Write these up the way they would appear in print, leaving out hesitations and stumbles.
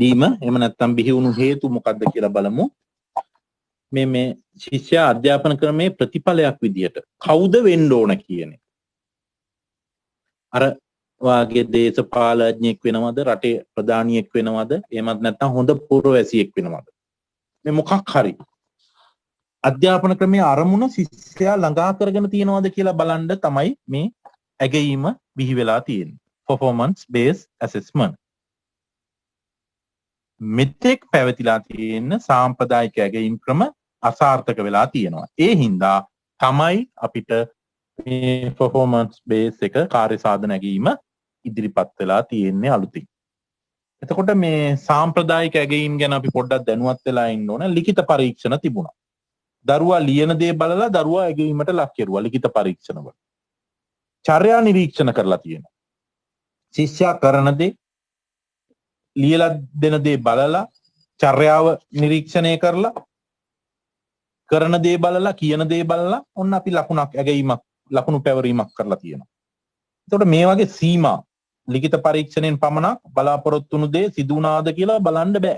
දීම එහෙම නැත්නම් බිහි වුණු හේතු මොකක්ද කියලා බලමු. මේ ශිෂ්‍යයා අධ්‍යාපන ක්‍රමයේ ප්‍රතිඵලයක් විදියට කවුද වෙන්න ඕන කියන එක. අර වාගේ දේශපාලඥයෙක් වෙනවද, රටේ ප්‍රධානියෙක් වෙනවද, එහෙමත් නැත්නම් හොඳ පුරවැසියෙක් වෙනවද? මේ මොකක් හරි අධ්‍යාපන ක්‍රමයේ අරමුණ ශිෂ්‍යයා ළඟා කරගෙන තියනවද කියලා බලන්න තමයි මේ ඇගීම බිහි වෙලා තියෙන්නේ. performance based assessment. මෙතෙක් පැවතිලා තියෙන සාම්ප්‍රදායික ඇගීම් ක්‍රම අසාර්ථක වෙලා තියෙනවා. ඒ හින්දා තමයි අපිට මේ performance based එක කාර්ය සාධන ඇගීම ඉදිරිපත් වෙලා තියෙන්නේ අලුතින්. එතකොට මේ සාම්ප්‍රදායික ඇගීම් ගැන අපි පොඩ්ඩක් දැනුවත් වෙලා ඉන්න ඕන. ලිඛිත පරීක්ෂණ තිබුණා. දරුවා ලියන දේ බලලා දරුවා ඇගීමට ලක් කෙරුවා ලිඛිත පරීක්ෂණවල. චර්යා නිරීක්ෂණ කරලා තියෙනවා. ශිෂ්‍යයා කරන දේ ලියලා දෙන දේ බලලා චර්යාව නිරීක්ෂණය කරලා කරන දේ බලලා කියන දේ බලලා ඔන්න අපි ලකුණක් ඇගීමක් ලකුණු පැවරීමක් කරලා තියෙනවා. එතකොට මේ වගේ සීමා ලිඛිත පරීක්ෂණයෙන් පමණක් බලාපොරොත්තු වුණු දේ සිදු වුණාද කියලා බලන්න බෑ.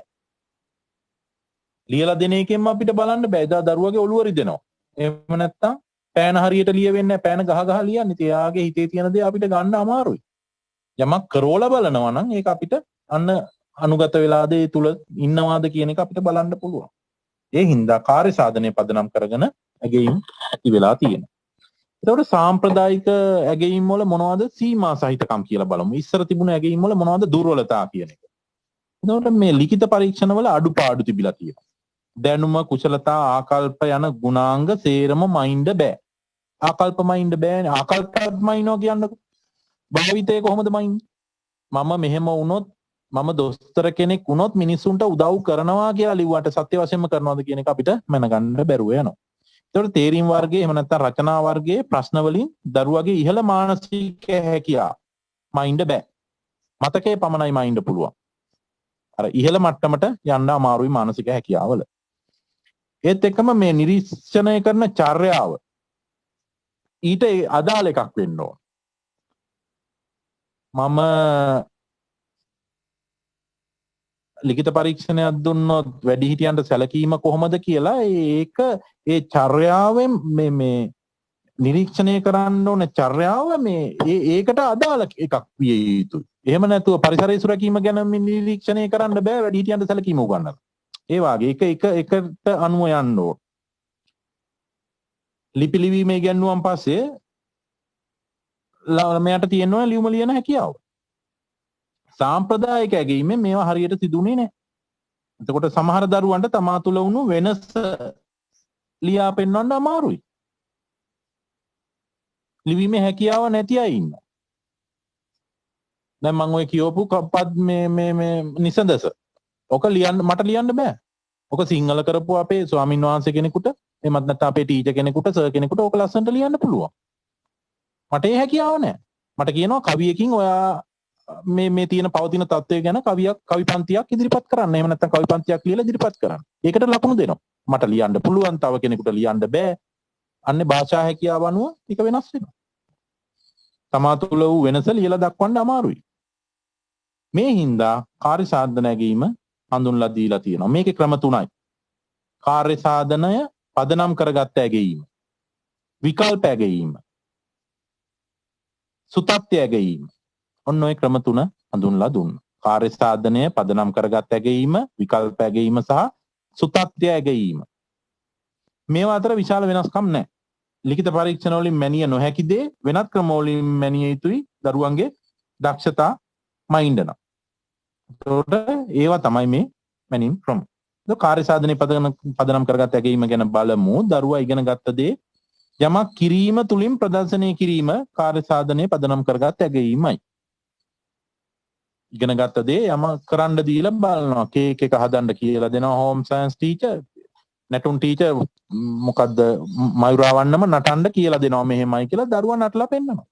ලියලා දෙන එකෙන්ම අපිට බලන්න බෑ. එදා දරුවගේ ඔළුව රිදෙනවා. එහෙම නැත්තම් පෑන හරියට ලියවෙන්නේ නැහැ. පෑන ගහ ගහ ලියන්නේ. ඉතින් එයාගේ හිතේ තියෙන දේ අපිට ගන්න අමාරුයි. යමක් කරෝලා බලනවා නම් ඒක අපිට අන්න අනුගත වෙලාද ඒ තුල ඉන්නවාද කියන එක අපිට බලන්න පුළුවන්. ඒ හින්දා කාර්ය සාධනය පදනම් කරගෙන ඇගීම් ඇති වෙලා තියෙනවා. එතකොට සාම්ප්‍රදායික ඇගීම් වල මොනවද සීමා සහිතකම් කියලා බලමු. ඉස්සර තිබුණ ඇගීම් වල මොනවද දුර්වලතා කියන එක. එතකොට මේ ලිඛිත පරීක්ෂණ වල අඩුපාඩු තිබිලා තියෙනවා. දැනුම කුසලතා ආකල්ප යන ගුණාංග සේරම මයින්ඩ් බෑ. ආකල්ප මයින්ඩ් බෑනේ. ආකල්පත් මයින්නවා කියන්නකො. භාවිතේ කොහොමද මයින්ඩ්? මම මෙහෙම වුණොත් මම දොස්තර කෙනෙක් වුණොත් මිනිස්සුන්ට උදව් කරනවා කියලා ලිව්වට සත්‍ය වශයෙන්ම කරනවද කියන එක අපිට මැනගන්න බැරුව යනවා. ඒතකොට තේරීම් වර්ගයේ එහෙම නැත්නම් රචනා වර්ගයේ ප්‍රශ්න වලින් දරුවගේ ඉහළ මානසික හැකියාව මයින්ඩ් බෑ. මතකයේ පමණයි මයින්ඩ් පුළුවන්. අර ඉහළ මට්ටමට යන්න අමාරුයි මානසික හැකියාවල. ඒත් එක්කම මේ නිරීක්ෂණය කරන චර්යාව ඊට අදාළ එකක් වෙන්න ඕන. මම ලිඛිත පරීක්ෂණයක් දුන්නොත් වැඩිහිටියන්ට සැලකීම කොහොමද කියලා ඒක ඒ චර්යාවෙන් මේ නිරීක්ෂණය කරන්න ඕන චර්යාව මේ ඒකට අදාළ එකක් විය යුතුයි. එහෙම නැතුව පරිසරයේ සුරැකීම ගැන නිරීක්ෂණය කරන්න බෑ වැඩිහිටියන්ට සැලකීම උගන්නලා. ඒ වාගේ එකට අනුව යන්න ඕන. ලිපි ලිවීම ඉගෙනුවාන් පස්සේ ළමයාට තියෙනවා ලියුම ලියන හැකියාව. සාම්ප්‍රදායික ඇගීමෙන් මේවා හරියට සිදුුනේ නැහැ. එතකොට සමහර දරුවන්ට තමා තුළ වුණු වෙනස ලියා පෙන්වන්න අමාරුයි. ලිවීමේ හැකියාව නැති අය ඉන්නවා. දැන් මම ඔය කියවපු පද මේ නිසඳස. ඔක ලියන්න මට ලියන්න බෑ. ඔක සිංහල කරපු අපේ ස්වාමින් වහන්සේ කෙනෙකුට එමත් නැත්නම් අපේ ටීචර් කෙනෙකුට සර් කෙනෙකුට ඔක ලස්සනට ලියන්න පුළුවන්. මට ඒ හැකියාව නැහැ. මට කියනවා කවියකින් ඔයා මේ තියෙන පවතින තත්ත්වය ගැන කවි පන්තියක් ඉදිරිපත් කරන්න. එහෙම නැත්නම් කවි පන්තියක් ලියලා ඉදිරිපත් කරන්න. ඒකට ලකුණු දෙනවා. මට ලියන්න පුළුවන්, තව කෙනෙකුට ලියන්න බෑ. අන්නේ භාෂා හැකියාව අනුව ටික වෙනස් වෙනවා. තමා තුළ වූ වෙනස ලියලා දක්වන්න අමාරුයි. මේ හින්දා කාර්ය සාධන නැගීම හඳුන්ලා දීලා තියෙනවා. මේකේ ක්‍රම තුනයි. කාර්ය සාධනය පදනම් කරගත්ත ඇගීම, විකල්ප ඇගීම, සුතත්ත්‍ය ඇගීම. ඔන්න ඔය ක්‍රම තුන හඳුන්ලා දුන්නා. කාර්ය සාධනය පදනම් කරගත් ඇගීම, විකල්ප ඇගීම සහ සුතත්ත්‍ය ඇගීම. මේවා අතර විශාල වෙනස්කම් නැහැ. ලිඛිත පරීක්ෂණ වලින් මැනිය නොහැකි දේ වෙනත් ක්‍රම වලින් මැනිය යුතුයි දරුවන්ගේ දක්ෂතා මයින්ඩ් එක. ඒකට ඒවා තමයි මේ මැනීම් ක්‍රම. ඒක කාර්ය සාධනය පදනම් කරගත් ඇගීම ගැන බලමු. දරුවා ඉගෙන ගත්ත දේ යමක් කිරීම තුලින් ප්‍රදර්ශනය කිරීම කාර්ය සාධනය පදනම් කරගත් ඇගීමයි. ඉගෙන ගත්ත දේ යම කරන්න දීලා බලනවා. කේක් එක හදන්න කියලා දෙනවා හෝම් සයන්ස් ටීචර්. නැටුම් ටීචර් මොකද්ද මයුරාවන්නම නටන්න කියලා දෙනවා මෙහෙමයි කියලා දරුවා නටලා පෙන්නනවා.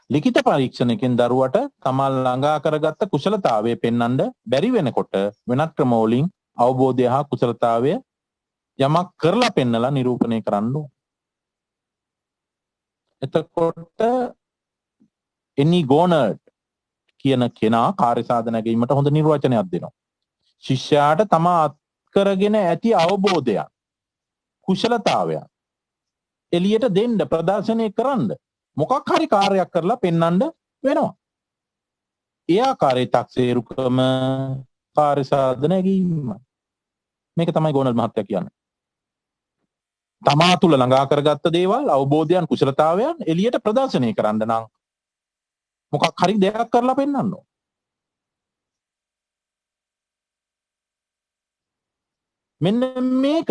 ලිඛිත පරීක්ෂණයකින් දරුවට තමා ළඟා කරගත්ත කුසලතාවය පෙන්වන්න බැරි වෙනකොට වෙනත් ක්‍රම වලින් අවබෝධය හා කුසලතාවය යමක් කරලා පෙන්නලා නිරූපණය කරන්න ඕන. එතකොට එනි ගෝනර්ඩ් කියන කෙනා කාර්ය සාධන ඇගීමට හොඳ නිර්වචනයක් දෙනවා. ශිෂ්‍යයාට තමා අත් කරගෙන ඇති අවබෝධයක් කුශලතාවයක් එළියට දෙන්න ප්‍රදර්ශනය කරන්න මොකක් හරි කාර්යයක් කරලා පෙන්වන්න වෙනවා. ඒ ආකාරයේ තක්සේරුකම කාර්ය සාධන ඇගීම. මේක තමයි ගෝනල් මහත්තයා කියන්නේ. තමා තුළ ළඟා කරගත්ත දේවල් අවබෝධයන් කුශලතාවයන් එළියට ප්‍රදර්ශනය කරන්න නම් මොකක් හරි දෙයක් කරලා පෙන්වන්න ඕන. මෙන්න මේක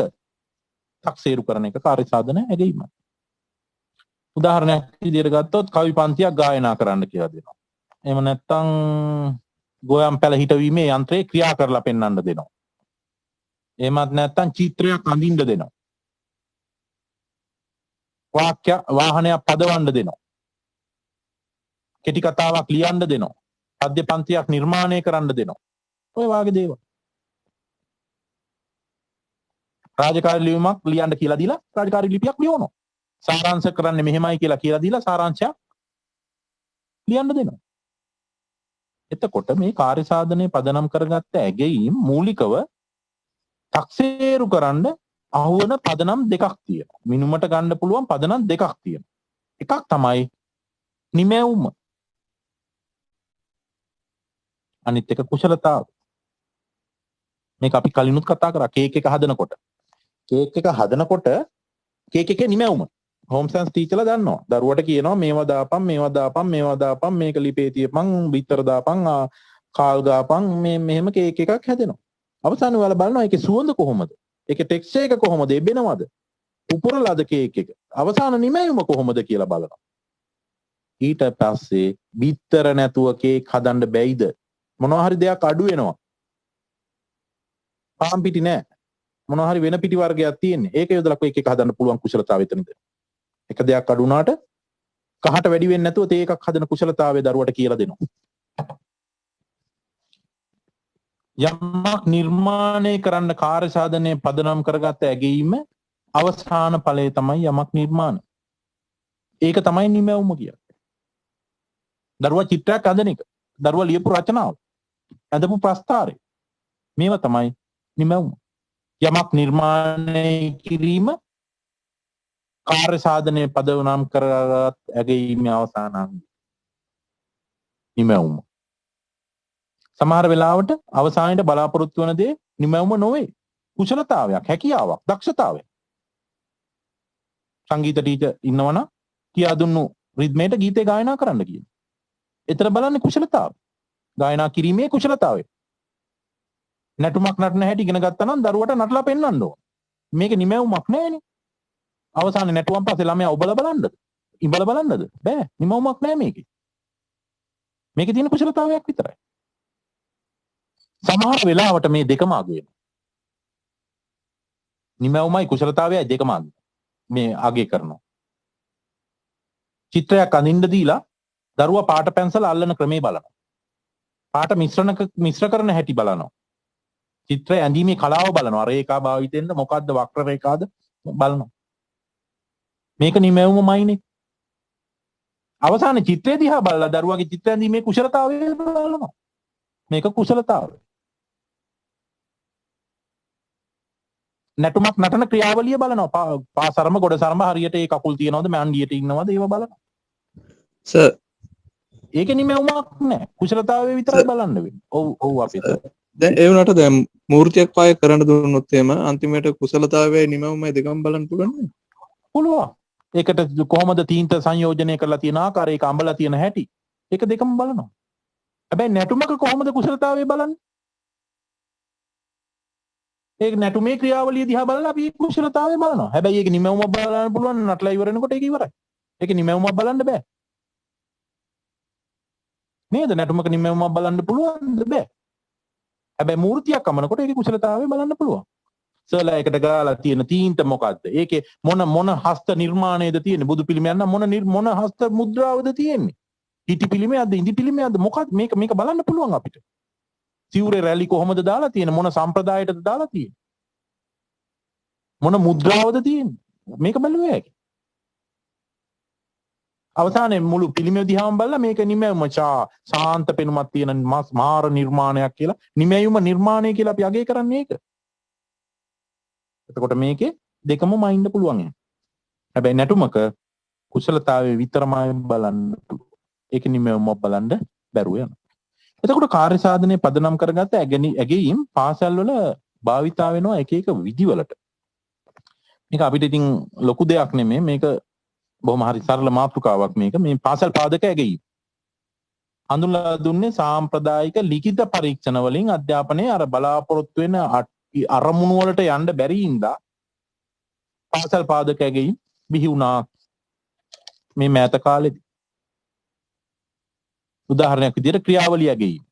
තක්සේරු කරන එක කාර්ය සාධන ඇගීම. උදාහරණයක් විදිහට ගත්තොත් කවි පන්තියක් ගායනා කරන්න කියලා දෙනවා. එහෙම නැත්නම් ගෝයම් පැල හිටවීමේ යන්ත්‍රේ ක්‍රියා කරලා පෙන්වන්න දෙනවා. එහෙමත් නැත්නම් චිත්‍රයක් අඳින්න දෙනවා. වාහනයක් පදවන්න දෙනවා. කෙටි කතාවක් ලියන්න දෙනවා. පද්‍ය පන්තියක් නිර්මාණය කරන්න දෙනවා. ඔය වාගේ දේවල්. රාජකාරී ලියුමක් ලියන්න කියලා දීලා රාජකාරී ලිපියක් ලියවනවා. සාරාංශ කරන්නේ මෙහෙමයි කියලා දීලා සාරාංශයක් ලියන්න දෙනවා. එතකොට මේ කාර්ය සාධනයේ පදනම් කරගත්ත ඇගයීම් මූලිකව තක්සේරු කරන්න අහුවන පදනම් දෙකක් තියෙනවා. මිනුමට ගන්න පුළුවන් පදනම් දෙකක් තියෙනවා. එකක් තමයි නිමැවුම. අනිත් එක කුශලතාව. මේක අපි කලිනුත් කතා කරා කේක් එක හදනකොට. කේක් එක හදනකොට කේක් එකේ නිමැවුම. හෝම් සයන්ස් ටීචර්ලා දන්නවා. දරුවට කියනවා මේවා දාපන් මේවා දාපන් මේවා දාපන් මේක ලිපේ තියපන් බිත්තර දාපන් කාල් ගාපන් මේ මෙහෙම කේක් එකක් හැදෙනවා. අවසානයේ ඔයාලා බලනවා ඒකේ සුවඳ කොහොමද? ඒකේ ටෙක්ස්චර් එක කොහොමද? එබෙනවද? උපුරලාද කේක් එක? අවසාන නිමැවුම කොහොමද කියලා බලනවා. ඊට පස්සේ බිත්තර නැතුව කේක් හදන්න බැයිද? මොනවා හරි දෙයක් අඩු වෙනවා. පාන් පිටි නෑ. මොනවා හරි වෙන පිටි වර්ගයක් තියෙන්නේ. ඒක යොදලා කේක් එක හදන්න පුළුවන් කුශලතාවය එතනද. එක දෙයක් අඩු වුණාට කහට වැඩි වෙන්නේ නැතුව තේ එකක් හදන කුශලතාවය දරුවට කියලා දෙනවා. යමක් නිර්මාණය කරන්න කාර්ය සාධනයේ පදනම් කරගත්ත ඇගීම අවසාන ඵලය තමයි යමක් නිර්මාණය. ඒක තමයි නිමැවුම කියන්නේ. දරුවා චිත්‍රයක් හදන එක. දරුවා ලියපු රචනාව. ඇඳපු ප්‍රස්තාරය. මේවා තමයි නිමැවුම. යමක් නිර්මාණය කිරීම කාර්ය සාධනයේ පදනම් කරගත් ඇගීමේ අවසාන අංගය. නිමැවුම. සමහර වෙලාවට අවසානයේ බලාපොරොත්තු වන දේ නිමැවුම නොවේ. කුශලතාවයක්, හැකියාවක්, දක්ෂතාවයක්. සංගීත ටීචර් ඉන්නවනම් කියා දුන්නු රිද්මේට ගීතේ ගායනා කරන්න කියන. එතන බලන්නේ කුශලතාව. ගායනා කිරීමේ කුශලතාවය. නැටුමක් නටන හැටි ඉගෙන ගත්තා නම් දරුවට නටලා පෙන්වන්න ඕන. මේක නිමැවුමක් නෑනේ. අවසානයේ නැටුවන් පස්සේ ළමයා ඔබලා බලන්නද? ඉඹලා බලන්නද? බෑ. නිමැවුමක් නෑ මේකේ. මේකේ තියෙන කුශලතාවයක් විතරයි. සමහර වෙලාවට මේ දෙකම අගය වෙනවා. නිමැවුමයි කුශලතාවයයි දෙකම අගය. මේ අගය කරනවා. චිත්‍රයක් අඳින්න දීලා දරුවා පාට පැන්සල අල්ලන ක්‍රමේ බලනවා. පාට මිශ්‍ර කරන හැටි බලනවා. චිත්‍රය ඇඳීමේ කලාව බලනවා. රේඛා භාවිතෙන්ද මොකද්ද වක්‍ර රේඛාද බලනවා. මේක නිමැවුමමයිනේ. අවසානයේ චිත්‍රය දිහා බලලා දරුවාගේ චිත්‍ර ඇඳීමේ කුශලතාවය බලනවා. මේක කුශලතාවය. නැටුමක් නටන ක්‍රියාවලිය බලනවා. පාසරම ගොඩ සරම හරියට ඒ කකුල් තියනවද මෑන්ඩියට ඉන්නවද ඒව බලනවා. සර් ඒක නිමැවුමක් නෑ. කුශලතාවය විතරයි බලන්න වෙන්නේ. ඔව් අපිට. දැන් ඒ වුණාට දැන් මූර්තියක් පාය කරන්න දුන්නොත් එහෙම අන්තිමට කුසලතාවයයි නිමවුමයි දෙකම බලන්න පුළුවන් නේද? පුළුවන්. ඒකට කොහොමද තීන්ත සංයෝජනය කරලා තියෙන ආකාරය ඒක අඹලා තියෙන හැටි. ඒක දෙකම බලනවා. හැබැයි නැටුමක කොහොමද කුසලතාවය බලන්නේ? ඒක නැටුමේ ක්‍රියාවලිය දිහා බලලා අපි කුසලතාවය බලනවා. හැබැයි ඒක නිමැවුම බලන්න පුළුවන් නටලා ඉවර වෙනකොට ඒක ඉවරයි. ඒක නිමැවුමක් බලන්න බෑ. නේද? නැටුමක නිමැවුමක් බලන්න පුළුවන්ද? බෑ. හැබැයි මූර්තියක් අමනකොට ඒකේ කුසලතාවය බලන්න පුළුවන්. සර්ලා එකට ගාලා තියෙන තීන්ත මොකද්ද? ඒකේ මොන හස්ත නිර්මාණයද තියෙන්නේ? බුදු පිළිමයක් නම් මොන හස්ත මුද්‍රාවද තියෙන්නේ? හිටි පිළිමයක්ද ඉදි පිළිමයක්ද මොකක්ද මේක බලන්න පුළුවන් අපිට. සිවුරේ රැලි කොහොමද දාලා තියෙන්නේ? මොන සම්ප්‍රදායයටද දාලා තියෙන්නේ? මොන මුද්‍රාවද තියෙන්නේ? මේක බලුවේ හැකි. අවසානයේ මුළු පිළිමය දිහාම බලලා මේක නිමැවුම ශාන්ත පෙනුමක් තියෙන මාර නිර්මාණයක් කියලා නිමැවුම නිර්මාණය කියලා අපි අගය කරන්නේ ඒක. එතකොට මේකේ දෙකම මයින්ඩ් පුළුවන්. හැබැයි නැටුමක කුසලතාවයේ විතරමයි බලන්න පුළුවන්. ඒක නිමැවුම බලන්න බැරුව යනවා. එතකොට කාර්ය සාධනයේ පදනම් කරගත්ත ඇගීම් පාසල් වල භාවිතා වෙනවා එක එක විදිවලට. මේක අපිට ඉතින් ලොකු දෙයක් නෙමෙයි. මේක බොහොම හරි සරල මාතෘකාවක් මේක. මේ පාසල් පාදක ඇගීම් හඳුන්වලා දුන්නේ සාම්ප්‍රදායික ලිඛිත පරීක්ෂණ වලින් අධ්‍යාපනයේ අර බලාපොරොත්තු වෙන අරමුණු වලට යන්න බැරි ඉඳා පාසල් පාදක ඇගීම් බිහි වුණා මේ මෑත කාලෙදී. උදාහරණයක් විදිහට ක්‍රියාවලිය ඇගීම්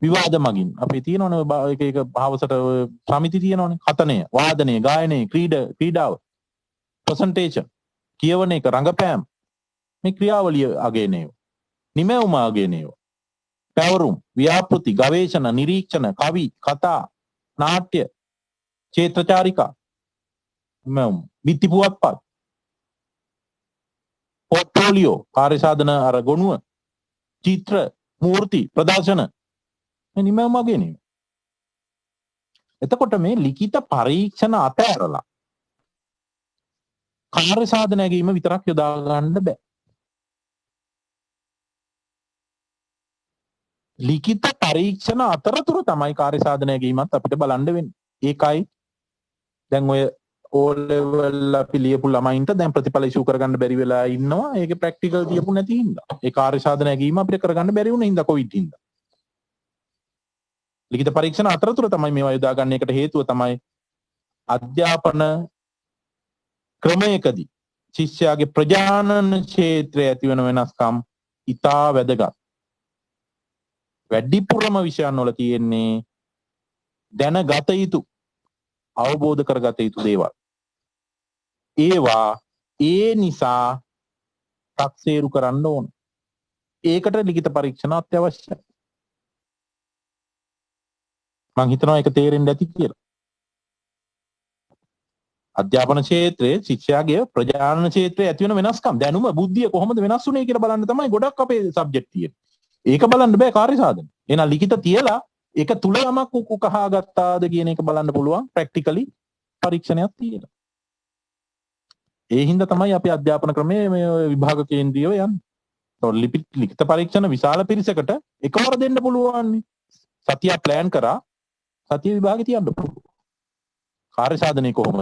විවාද මගින් අපි තියෙනවනේ එක එක භාවසට සමිති තියෙනවනේ කතනය වාදනය ගායනය ක්‍රීඩාව ප්‍රසන්ටේෂන් කියවන එක රංගපෑම් මේ ක්‍රියාවලිය අගයනේව නිමැවුම අගයනේව පැවරුම් ව්‍යාපෘති ගවේෂණ නිරීක්ෂණ කවි කතා නාට්‍ය චේත්‍රචාරිකා නිමැවුම් බිත්ති පුවත්පත් පෝර්ට්ෆෝලියෝ කාර්ය සාධන අර ගොනුව චිත්‍ර මූර්ති ප්‍රදර්ශන නිමැවුම අගයනේව. එතකොට මේ ලිඛිත පරීක්ෂණ අතහැරලා කාර්ය සාධන ඇගීම විතරක් යොදා ගන්න බෑ. ලිඛිත පරීක්ෂණ අතරතුර තමයි කාර්ය සාධන ඇගීමත් අපිට බලන්න වෙන්නේ. ඒකයි දැන් ඔය O level අපි ලියපු ළමයින්ට දැන් ප්‍රතිඵල ඉෂු කරගන්න බැරි වෙලා ඉන්නවා. ඒකේ ප්‍රැක්ටිකල් තියපු නැති හින්දා. ඒ කාර්ය සාධන ඇගීම අපිට කරගන්න බැරි වුණ හින්දා කොවිඩ් හින්දා. ලිඛිත පරීක්ෂණ අතරතුර තමයි මේවා යොදා ගන්න එකට හේතුව තමයි අධ්‍යාපන ක්‍රමයකදී ශිෂ්‍යයාගේ ප්‍රජානන ක්ෂේත්‍රයේ ඇතිවන වෙනස්කම් ඉතා වැදගත්. වැඩිපුරම විෂයන් වල තියෙන්නේ දැනගත යුතු අවබෝධ කරගත යුතු දේවල්. ඒවා ඒ නිසා තක්සේරු කරන්න ඕන. ඒකට ලිඛිත පරීක්ෂණ අත්‍යවශ්‍යයි. මං හිතනවා ඒක තේරෙන්න ඇති කියලා. අධ්‍යාපන ක්ෂේත්‍රයේ ශිෂ්‍යයාගේ ප්‍රජානන ක්ෂේත්‍රයේ ඇති වෙන වෙනස්කම් දැනුම බුද්ධිය කොහොමද වෙනස් වුනේ කියලා බලන්න තමයි ගොඩක් අපේ සබ්ජෙක්ට් තියෙන්නේ. ඒක බලන්න බෑ කාර්ය සාධන. එහෙනම් ලිඛිත තියලා ඒක තුල යමක් උකහා ගත්තාද කියන එක බලන්න පුළුවන් ප්‍රැක්ටිකලි පරීක්ෂණයක් තියෙනවා. ඒ හින්දා තමයි අපි අධ්‍යාපන ක්‍රමයේ මේ විභාග කේන්ද්‍රීයව යන්නේ. ලිඛිත පරීක්ෂණ විශාල පිරිසකට එකවර දෙන්න පුළුවන්. සතිය ප්ලෑන් කරා සතිය විභාගෙ තියන්න පුළුවන්. කාර්ය සාධනේ කොහොමද?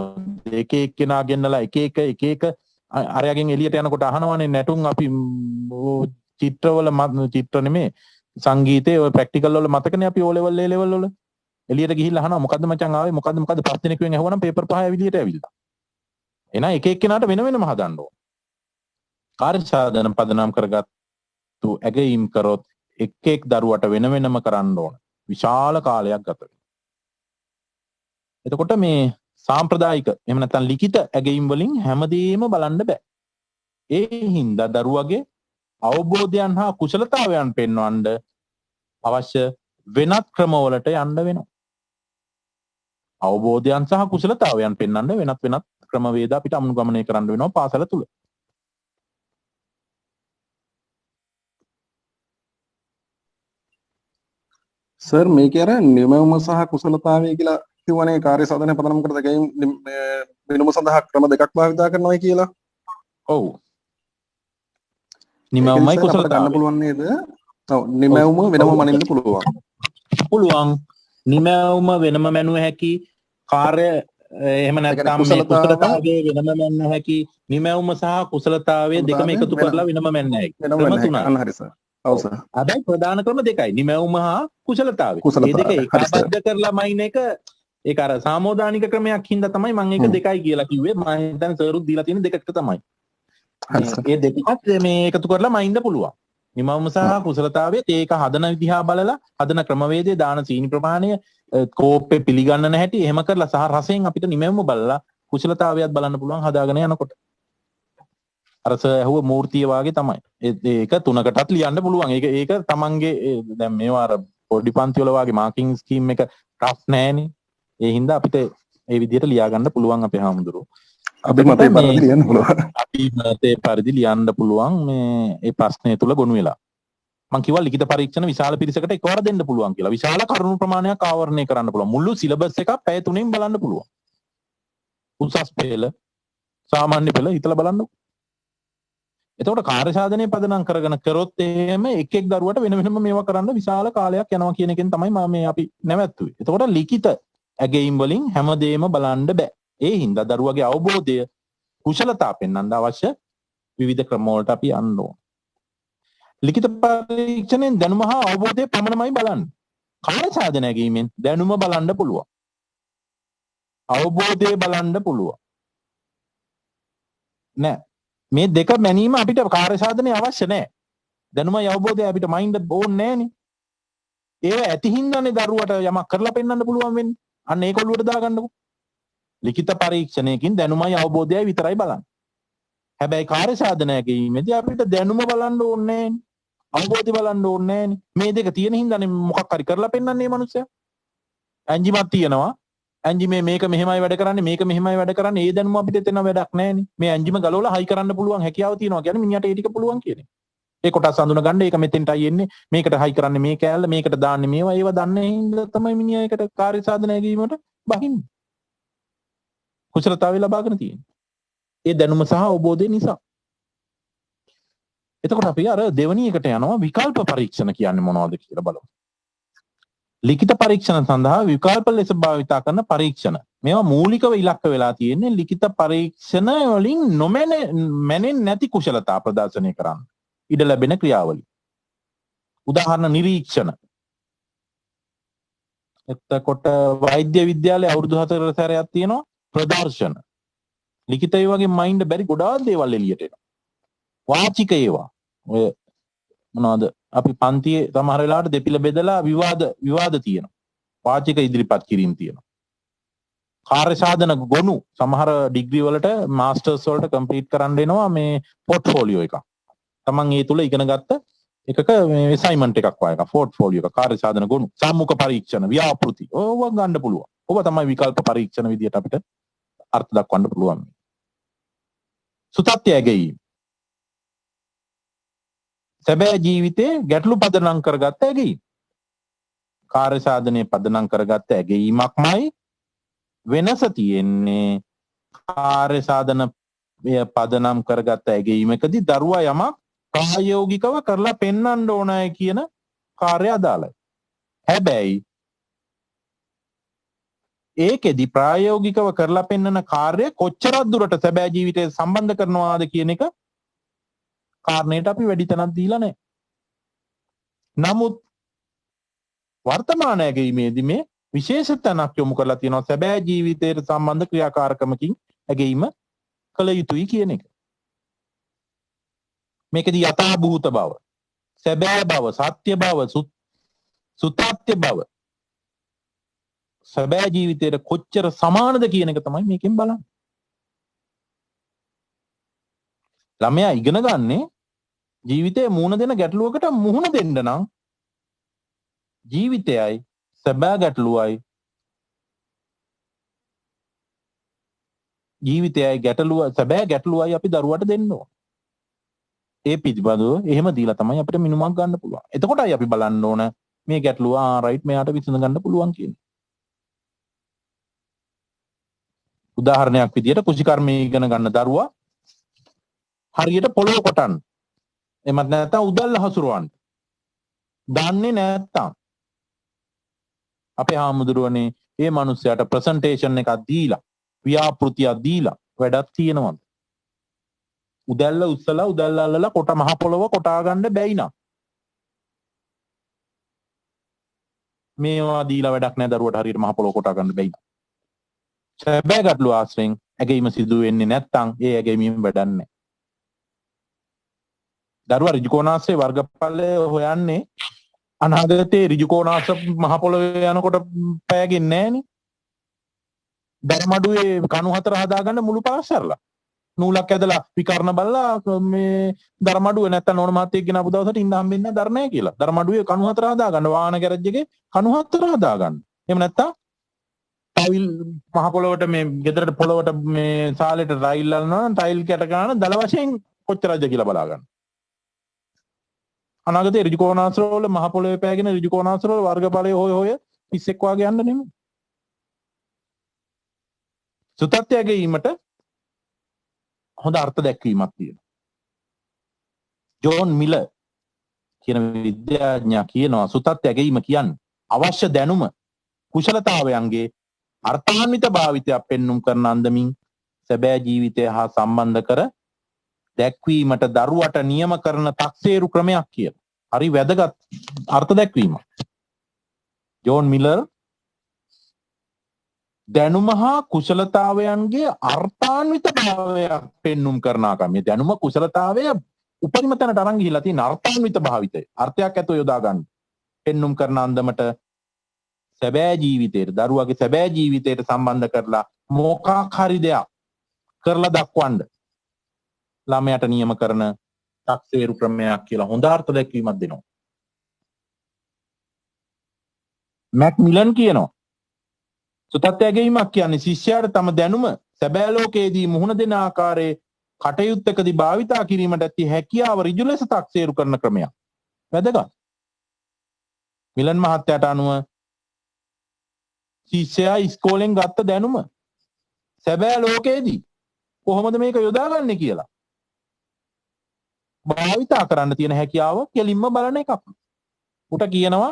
එක එක්කෙනා ගෙන්නලා එක එක අරයාගෙන් එළියට යනකොට අහනවානේ නැටුම් අපි චිත්‍රවල චිත්‍ර නෙමේ සංගීතයේ ඔය ප්‍රැක්ටිකල් වල මතකනේ අපි O level A level වල එළියට ගිහිල්ලා අහනවා මොකද්ද මචං ආවේ මොකද්ද පස් දිනකෙන් ඇහුවනම් පේපර් පහ ඇවිලියට ඇවිල්ලා. එහෙනම් එක එක්කෙනාට වෙන වෙනම හදන්න ඕන. කාර්ය සාධන පදනම් කරගත්තු ඇගීම් කරොත් එක් දරුවට වෙන වෙනම කරන්න ඕන. විශාල කාලයක් ගත වෙනවා. එතකොට මේ සාම්ප්‍රදායික එහෙම නැත්නම් ලිඛිත ඇගීම් වලින් හැමදේම බලන්න බෑ. ඒ හින්දා දරුවගේ අවබෝධයන් හා කුසලතාවයන් පෙන්වන්න අවශ්‍ය වෙනත් ක්‍රමවලට යන්න වෙනවා. අවබෝධයන් සහ කුසලතාවයන් පෙන්වන්න වෙනත් ක්‍රමවේද අපිට අනුගමනය කරන්න වෙනවා පාසල තුල. සර් මේක අර නිමවුම සහ කුසලතාවය කියලා කියවනේ කාර්ය සාධනය පදනම් කරද ගේම් වෙනම සඳහා ක්‍රම දෙකක් භාවිතා කරනවා කියලා. ඔව්. නිමවුමයි කුසලතාවය ගන්න පුළුවන් නේද? ඔව් නිමවුම වෙනම මනින්න පුළුවන්. පුළුවන්. නිමවුම වෙනම මැනුව හැකි කාර්ය එහෙම නැත්නම් මේ කුසලතාවයේ වෙනම මැන්න හැකි නිමවුම සහ කුසලතාවයේ දෙකම එකතු කරලා වෙනම මැන්න හැකි. ක්‍රම තුනයි. අන්න හරි සර්. ඔව් සර්. හැබැයි ප්‍රධාන ක්‍රම දෙකයි. නිමවුම හා කුසලතාවය. මේ දෙක ඒකාබද්ධ කරලා මයින් එක ඒක අර සාමෝදානික ක්‍රමයක් හින්දා තමයි මම ඒක දෙකයි කියලා කිව්වේ. මම හිතන්නේ සර්ුත් දීලා තියෙන දෙකට තමයි. ඒ දෙකත් මේ එකතු කරලා මයින්ද පුළුවන්. නිමවුම සහ කුසලතාවයේ ඒක හදන විදිහා බලලා හදන ක්‍රමවේදයේ දාන සීනි ප්‍රමාණය කෝප්පේ පිළිගන්නන හැටි එහෙම කරලා සහ රසයෙන් අපිට නිමවුම බලලා කුසලතාවයත් බලන්න පුළුවන් හදාගෙන යනකොට. අර ඇහුව මූර්තිය වාගේ තමයි. ඒක තුනකටත් ලියන්න පුළුවන්. ඒක තමන්ගේ දැන් මේවා අර පොඩි පන්ති වල වාගේ මාකින් ස්කීම් එක රෆ් නෑනේ. ඒ හින්දා අපිට ඒ විදිහට ලියා ගන්න පුළුවන් අපේ හාමුදුරුවෝ. අභිමතේ පරිදි ලියන්න පුළුවන්. අභිමතේ පරිදි ලියන්න පුළුවන් මේ ඒ ප්‍රශ්නය තුල ගොනු වෙලා. මම කිව්වා ලිඛිත පරීක්ෂණ විශාල පිරිසකට එකවර දෙන්න පුළුවන් කියලා. විශාල කරුණු ප්‍රමාණයක් ආවරණය කරන්න පුළුවන්. මුළු සිලබස් එකක් පැය 3න් බලන්න පුළුවන්. උසස් පෙළ සාමාන්‍ය පෙළ හිතලා බලන්නකො. එතකොට කාර්ය සාධනය පදනම් කරගෙන කරොත් එහෙම එක් එක් දරුවට වෙන වෙනම මේවා කරන්න විශාල කාලයක් යනවා කියන එකෙන් තමයි මම මේ අපි නැවැත්තුවේ. එතකොට ලිඛිත ඇගීම් වලින් හැමදේම බලන්න බෑ. ඒ හින්දා දරුවගේ අවබෝධය කුශලතා පෙන්වන්න අවශ්‍ය විවිධ ක්‍රම වලට අපි යන්න ඕන. ලිඛිත පරීක්ෂණයෙන් දැනුම හා අවබෝධය පමණමයි බලන්නේ. කාර්ය සාධන ඇගීමෙන් දැනුම බලන්න පුළුවන්. අවබෝධය බලන්න පුළුවන්. නෑ. මේ දෙක මැනීම අපිට කාර්ය සාධනය අවශ්‍ය නෑ. දැනුමයි අවබෝධය අපිට මයින්ඩ් ඕනේ නෑනේ. ඒව ඇති හින්දානේ දරුවට යමක් කරලා පෙන්වන්න පුළුවන් වෙන්නේ. අන්න ඒක ඔළුවට දාගන්නකො. ලිඛිත පරීක්ෂණයකින් දැනුමයි අවබෝධයයි විතරයි බලන්නේ. හැබැයි කාර්ය සාධනයකීමේදී අපිට දැනුම බලන්න ඕනේ නෑනේ. අවබෝධය බලන්න ඕනේ නෑනේ. මේ දෙක තියෙන හින්දානේ මොකක් හරි කරලා පෙන්වන්නේ මේ මිනිස්සයා. ඇන්ජිමක් තියෙනවා. ඇන්ජි මේක මෙහෙමයි වැඩ කරන්නේ මේක මෙහෙමයි වැඩ කරන්නේ ඒ දැනුම අපිට එතන වැඩක් නෑනේ. මේ ඇන්ජිම ගලවලා හයි කරන්න පුළුවන් හැකියාව තියෙනවා කියන්නේ මිනිහට ඒ ටික පුළුවන් කියන්නේ. ඒ කොටස් අඳුන ගන්න ඒක මෙතෙන්ටයි එන්නේ මේකට හයි කරන්නේ මේ කෑල්ල මේකට දාන්නේ මේවා ඒව දන්නේ හින්දා තමයි මිනිහා ඒකට කාර්ය සාධනය ගැනීමට බහින්නේ. කුසලතාවය ලබාගෙන තියෙන්නේ. ඒ දැනුම සහ අවබෝධය නිසා. එතකොට අපි අර දෙවැනි එකට යනවා විකල්ප පරීක්ෂණ කියන්නේ මොනවද කියලා බලමු. ලිඛිත පරීක්ෂණ සඳහා විකල්ප ලෙස භාවිතා කරන පරීක්ෂණ. මේවා මූලිකව ඉලක්ක වෙලා තියෙන්නේ ලිඛිත පරීක්ෂණ වලින් නොමැනෙන්නේ නැති කුශලතා ප්‍රදර්ශනය කරන්න. ඉඩ ලැබෙන ක්‍රියාවලිය. උදාහරණ නිරීක්ෂණ. එතකොට වෛද්‍ය විද්‍යාලයේ අවුරුදු 4 සැරයක් තියෙනවා ප්‍රදර්ශන. ලිඛිත ඒ වගේ මයින්ඩ් බැරි ගොඩාක් දේවල් එළියට එනවා. වාචික ඒවා. ඔය මොනවාද අපි පන්තියේ සමහර වෙලාවට දෙපිළ බෙදලා විවාද තියෙනවා. වාචික ඉදිරිපත් කිරීම තියෙනවා. කාර්ය සාධන ගොනු සමහර ඩිග්‍රී වලට මාස්ටර්ස් වලට කම්ප්ලීට් කරන්න එනවා මේ පෝර්ට්ෆෝලියෝ එකක්. තමන් ඒ තුල ඉගෙන ගත්ත එකක මේ අසයින්මන්ට් එකක් වගේ එකක් පෝර්ට්ෆෝලියෝ එක කාර්ය සාධන ගොනු සම්මුඛ පරීක්ෂණ ව්‍යාපෘති ඕවා ගන්න පුළුවන්. ඕවා තමයි විකල්ප පරීක්ෂණ විදියට අපිට අර්ථ දක්වන්න පුළුවන්. සුතත්‍ය ඇගීම් සැබෑ ජීවිතේ ගැටලු පදනම් කරගත්ත ඇගීම්. කාර්ය සාධනයේ පදනම් කරගත්ත ඇගීමක්මයි වෙනස තියෙන්නේ කාර්ය සාධන පදනම් කරගත්ත ඇගීමකදී දරුවා යමක් ප්‍රායෝගිකව කරලා පෙන්වන්න ඕනයි කියන කාර්ය අදාළයි. හැබැයි ඒකෙදි ප්‍රායෝගිකව කරලා පෙන්වන කාර්ය කොච්චරක් දුරට සැබෑ ජීවිතයට සම්බන්ධ කරනවාද කියන එක කාරණයට අපි වැඩි තැනක් දීලා නැහැ. නමුත් වර්තමාන ඇගීමේදී මේ විශේෂ තැනක් යොමු කරලා තියෙනවා සැබෑ ජීවිතයට සම්බන්ධ ක්‍රියාකාරකමකින් ඇගීම කළ යුතුයි කියන එක. මේකදී යථාභූත බව, සැබෑ බව, සත්‍ය බව, සුතත්‍ය බව සැබෑ ජීවිතයට කොච්චර සමානද කියන එක තමයි මේකෙන් බලන්නේ. ළමයා ඉගෙන ගන්නේ ජීවිතේ මුහුණ දෙන ගැටලුවකට මුහුණ දෙන්න නම් ජීවිතයයි සැබෑ ගැටලුවයි සැබෑ ගැටලුවයි අපි දරුවට දෙන්න ඕන. ඒ පිළිබඳව එහෙම දීලා තමයි අපිට මිනුමක් ගන්න පුළුවන්. එතකොටයි අපි බලන්න ඕන මේ ගැටලුව රයිට් මෙයාට විසඳ ගන්න පුළුවන් කියන්නේ. උදාහරණයක් විදියට කුෂිකර්මයේ ඉගෙන ගන්න දරුවා හරියට පොළොව කොටන්න. එමත් නැත්නම් උදැල්ල හසුරවන්න. දන්නේ නැත්තම් අපේ හාමුදුරුවනේ මේ මිනිස්සයාට ප්‍රසන්ටේෂන් එකක් දීලා ව්‍යාපෘතියක් දීලා වැඩක් තියෙනවද? උදැල්ල උස්සලා උදැල්ල අල්ලලා කොට මහ පොළොව කොටා ගන්න බැයි නම් මේවා දීලා වැඩක් නැහැ දරුවට හරියට මහ පොළොව කොටා ගන්න බැයි නම්. සැබෑ ගැටලුව ආශ්‍රයෙන් ඇගීම සිදු වෙන්නේ නැත්තම් ඒ ඇගීමෙන් වැඩක් නැහැ. දරුවා ඍජුකෝණාශ්‍රයේ වර්ගඵලය හොයන්නේ අනාගතයේ ඍජුකෝණාශ්‍ර මහ පොළොවේ යනකොට පෑගෙන්නේ නැහනේ. ධර්මඩුවේ කණු හතර හදාගන්න මුළු පාසල්ලා නූලක් ඇදලා විකර්ණ බලලා මේ ධර්මඩුවේ නැත්තම් ඕන මහත්තයෙක් ගෙන ආපු දවසට ඉන්න හම්බෙන්නේ නැහැ ධර්මය කියලා. ධර්මඩුවේ කණු හතර හදාගන්න වාහන ගෑරේජ් එකේ කණු හතර හදාගන්න. එහෙම නැත්තම් ටයිල් මහ පොළොවට මේ ගෙදරට පොළොවට මේ සාලෙට රයිල් අල්ලනවා නම් ටයිල් කැට ගන්න දල වශයෙන් කොච්චරද කියලා බලා ගන්න. අනාගතේ ඍජු කෝණාශ්‍රවල මහ පොළොවේ පෑගෙන ඍජු කෝණාශ්‍රවල වර්ගඵලය හොය පිස්සෙක් වාගේ යන්න නෙමෙයි. සුතත්‍යයේ ඊමට හොඳ අර්ථ දැක්වීමක් තියෙනවා. ජෝන් මිලර් කියන විද්‍යාඥයා කියනවා සුතත්‍යයේ ඊම කියන්නේ අවශ්‍ය දැනුම කුශලතාවයන්ගේ අර්ථාන්විත භාවිතයක් පෙන්눔 කරන අන්දමින් සැබෑ ජීවිතය හා සම්බන්ධ කර දැක්වීමට දරුවට නියම කරන තක්සේරු ක්‍රමයක් කියලා. හරි වැදගත් අර්ථ දැක්වීමක්. ජෝන් මිලර් දැනුම හා කුශලතාවයන්ගේ අර්ථාන්විත භාවයක් පෙන්눔 කරන ආකාරය. මේ දැනුම කුශලතාවය උපරිම තැනට අරන් ගිහිලා තියෙන අර්ථාන්විත භාවිතය. අර්ථයක් ඇතුව යොදා ගන්න. පෙන්눔 කරන අන්දමට සැබෑ ජීවිතයට දරුවගේ සැබෑ ජීවිතයට සම්බන්ධ කරලා මොකක් හරි දෙයක් කරලා දක්වන්න ළමයාට නියම කරන තක්සේරු ක්‍රමයක් කියලා හොඳ අර්ථ දැක්වීමක් දෙනවා. මැක්මිලන් කියනවා සුතත්‍යයගැීමක් කියන්නේ ශිෂ්‍යයාට තම දැනුම සැබෑ ලෝකයේදී මුහුණ දෙන ආකාරයේ කටයුත්තකදී භාවිතා කිරීමට ඇති හැකියාව ඍජු ලෙස තක්සේරු කරන ක්‍රමයක්. වැදගත්. මිලන් මහත්තයාට අනුව ශිෂ්‍යයා ඉස්කෝලෙන් ගත්ත දැනුම සැබෑ ලෝකයේදී කොහොමද මේක යොදාගන්නේ කියලා භාවිතා කරන්න තියෙන හැකියාව කෙලින්ම බලන එකක්. උට කියනවා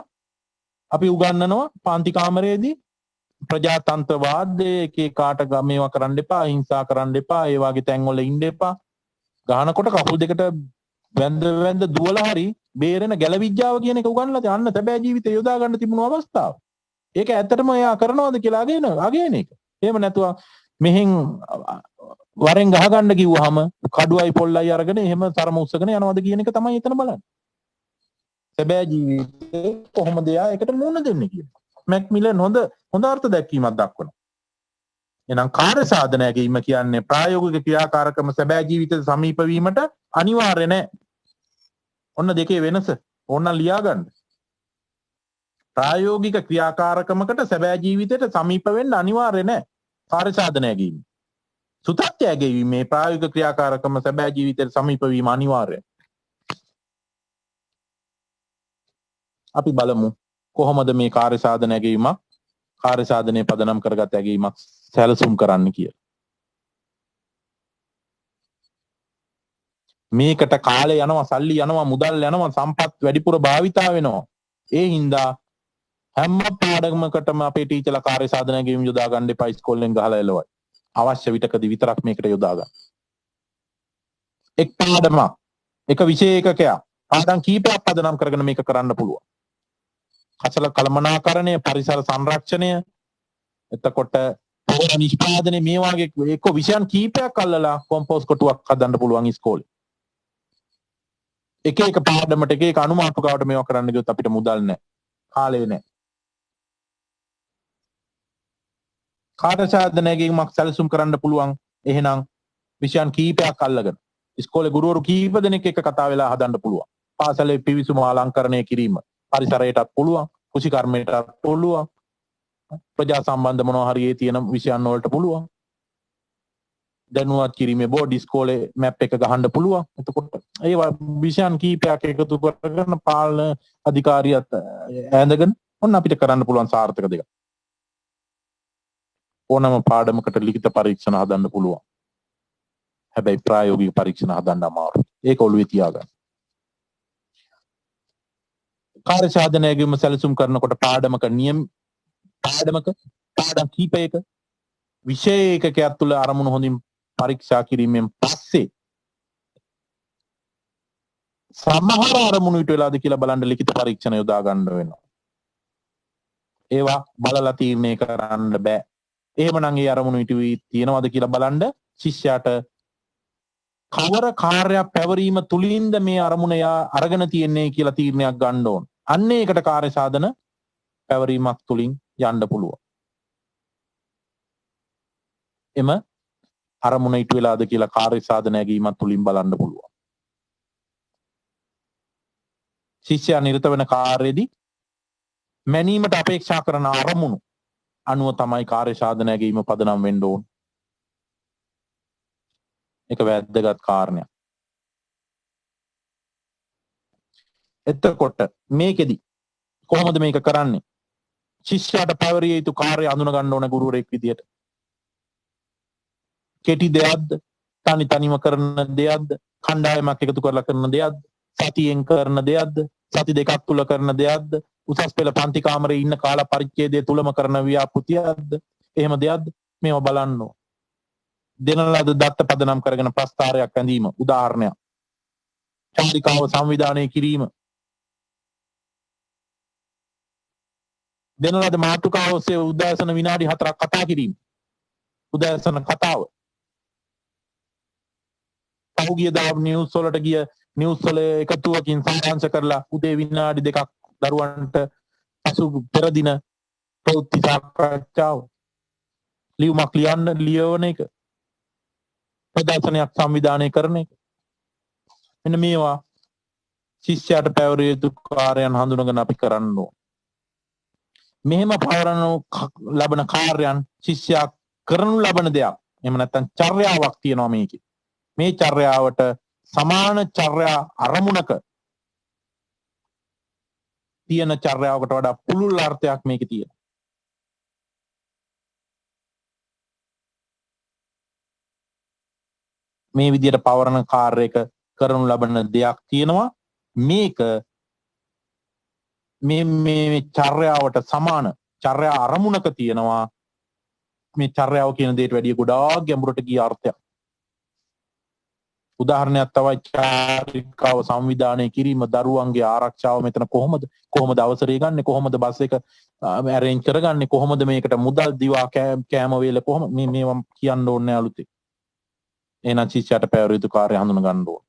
අපි උගන්වනවා පන්ති කාමරයේදී ප්‍රජාතන්ත්‍රවාදයේ එකේ කාට මේවා කරන්න එපා, හිංසා කරන්න එපා, ඒ වගේ තැන්වල ඉන්න එපා. ගහනකොට කකුල් දෙකට වැඳ දුවලා හරි බේරෙන ගැලවිජ්ජාව කියන එක උගන්වලා තියන්න සැබෑ ජීවිතේ යොදා ගන්න තිබුණු අවස්ථාව. ඒක ඇත්තටම එයා කරනවද කියලා අගයන එක. එහෙම නැතුව මෙහෙන් වරෙන් ගහ ගන්න කිව්වහම කඩුවයි පොල්ලයි අරගෙන එහෙම තරම උස්සගෙන යනවද කියන එක තමයි එතන බලන්නේ. සැබෑ ජීවිතේ කොහොමද එයා ඒකට මුහුණ දෙන්නේ කියලා. මැක්මිලන් හොඳ අර්ථ දැක්වීමක් දක්වනවා. එහෙනම් කාර්ය සාධනයකීම කියන්නේ ප්‍රායෝගික ක්‍රියාකාරකම සැබෑ ජීවිතයට සමීප වීමට අනිවාර්ය නැහැ. ඔන්න දෙකේ වෙනස. ඕනනම් ලියා ගන්න. ප්‍රායෝගික ක්‍රියාකාරකමකට සැබෑ ජීවිතයට සමීප වෙන්න අනිවාර්ය නැහැ. කාර්ය සාධනයකීම. සුතත්‍යයගේ මේ ප්‍රායෝගික ක්‍රියාකාරකම සැබෑ ජීවිතයට සමීප වීම අනිවාර්යයි. අපි බලමු කොහොමද මේ කාර්ය සාධන ඇගීමක් කාර්ය සාධනයේ පදනම් කරගත් ඇගීමක් සැලසුම් කරන්න කියලා. මේකට කාලය යනවා, සල්ලි යනවා, මුදල් යනවා, සම්පත් වැඩිපුර භාවිතා වෙනවා. ඒ හින්දා හැම පාඩමකටම අපේ ටීචර්ලා කාර්ය සාධන ඇගීම් යොදා ගන්න එපා, ඉස්කෝලෙන් ගහලා එළවයි. අවශ්‍ය විටකදී විතරක් මේකට යොදා ගන්න. එක් පාඩමක්, එක විෂය ඒකකයක් පාඩම් කීපයක් පදනම් කරගෙන මේක කරන්න පුළුවන්. කසල කළමනාකරණය, පරිසර සංරක්ෂණය, එතකොට පොහොර නිෂ්පාදනය, මේ වගේ එක්ක විෂයන් කීපයක් අල්ලලා කොම්පෝස්ට් කොටුවක් හදන්න පුළුවන් ඉස්කෝලේ. එක එක පාඩමට එක එක අනුමාපකාවට මේවා කරන්න ගියොත් අපිට මුදල් නැහැ, කාලය නැහැ. කාර්ය සාධනයකින්මක් සැලසුම් කරන්න පුළුවන්. එහෙනම් විෂයන් කීපයක් අල්ලගෙන ඉස්කෝලේ ගුරුවරු කීප දෙනෙක් එක්ක කතා වෙලා හදන්න පුළුවන්. පාසලේ පිවිසුම අලංකරණය කිරීම, පරිසරයටත් පුළුවන්, කෘෂිකර්මයටත් පුළුවන්, ප්‍රජා සම්බන්ධ මොනවා හරි ඒ තියෙන විෂයන් වලට පුළුවන්. දැනුවත් කිරීමේ බෝඩ් ඉස්කෝලේ මැප් එක ගහන්න පුළුවන්. එතකොට ඒ විෂයන් කීපයක් එකතු කරගෙන පාලන අධිකාරියත් ඇඳගෙන ඔන්න අපිට කරන්න පුළුවන් සාර්ථක දෙයක්. ඕනම පාඩමකට ලිඛිත පරීක්ෂණ හදන්න පුළුවන්. හැබැයි ප්‍රායෝගික පරීක්ෂණ හදන්න අමාරුයි. ඒක ඔළුවේ තියාගන්න. කාර්ය සාධනයකම සැලසුම් කරනකොට පාඩම් කීපයක විෂය ඒකකයක් තුළ අරමුණු හොඳින් පරීක්ෂා කිරීමෙන් පස්සේ සමහර අරමුණු ඊට වෙලාද කියලා බලන්න ලිඛිත පරීක්ෂණ යොදා ගන්න වෙනවා. ඒවා බලලා තීරණය කරන්න බෑ. එහෙමනම් ඒ අරමුණු ඊට තියෙනවද කියලා බලන්න ශිෂ්‍යයාට කවර කාර්යයක් පැවරීම තුලින්ද මේ අරමුණ අරගෙන තියෙන්නේ කියලා තීරණයක් ගන්න ඕන. අන්න ඒකට කාර්ය සාධන පැවරීමක් තුලින් යන්න පුළුවන්. එම අරමුණ ඊට වෙලාද කියලා කාර්ය සාධන ඇගීමක් තුලින් බලන්න පුළුවන්. ශිෂ්‍යයා නිරත වෙන කාර්යයේදී මැනීමට අපේක්ෂා කරන අරමුණු අනුව තමයි කාර්ය සාධන ඇගීම පදනම් වෙන්න ඕන. ඒක වැදගත් කාරණයක්. එතකොට මේකෙදි කොහොමද මේක කරන්නේ? ශිෂ්‍යයාට පැවරිය යුතු කාර්ය අඳුන ගන්න ඕන ගුරුවරයෙක් විදියට. කෙටි දෙයක්ද? තනි තනිව කරන දෙයක්ද? කණ්ඩායමක් එකතු කරලා කරන දෙයක්ද? සතියෙන් කරන දෙයක්ද? සති දෙකක් තුල කරන දෙයක්ද? උසස් පෙළ පන්ති කාමරේ ඉන්න කාල පරිච්ඡේදය තුලම කරන ව්‍යාපෘතියක්ද? එහෙම දෙයක්ද? මේව බලන්න ඕන. දෙන ලද දත්ත පදනම් කරගෙන ප්‍රස්තාරයක් ඇඳීම උදාහරණයක්. චාරිකාව සංවිධානය කිරීම. දෙන ලද මාතෘකාව ඔස්සේ උදෑසන විනාඩි 4ක් කතා කිරීම. උදෑසන කතාව. පහුගිය දා නිවුස් වලට ගිය නිවුස් වල එකතුවකින් සාරාංශ කරලා උදේ විනාඩි 2ක් දරුවන්ට පසු පෙර දින ප්‍රවෘත්ති සාකච්ඡාව. ලියුමක් ලියවන එක. ප්‍රදර්ශනයක් සංවිධානය කරන එක. මෙන්න මේවා ශිෂ්‍යයාට පැවරිය යුතු කාර්යයන් හඳුනගෙන අපි කරන්න ඕන. මෙහෙම පවරනු ලබන කාර්යයන් ශිෂ්‍යයා කරනු ලබන දෙයක්. එහෙම නැත්නම් චර්යාවක් තියෙනවා මේකේ. මේ චර්යාවට සමාන චර්යා අරමුණක තියෙන චර්යාවකට වඩා පුළුල් අර්ථයක් මේකේ තියෙනවා. මේ විදිහට පවරන කාර්යයක කරනු ලබන දෙයක් තියෙනවා. මේක මේ චර්යාවට සමාන චර්යා අරමුණක තියෙනවා. මේ චර්යාව කියන දෙයට වැඩිය ගොඩාක් ගැඹුරට ගිය අර්ථයක්. උදාහරණයක් තමයි චාරිකාව සංවිධානය කිරීම, දරුවන්ගේ ආරක්ෂාව මෙතන කොහොමද අවසරය ගන්නෙ, කොහොමද බස් එක ඇරේන්ජ් කරගන්නේ, කොහොමද මේකට මුදල් දිවා කෑම වේල කොහොම මේවා කියන්න ඕනේ අලුතෙන්. එහෙනම් ශිෂ්‍යයාට පැවරිය යුතු කාර්ය හඳුන ගන්න ඕන.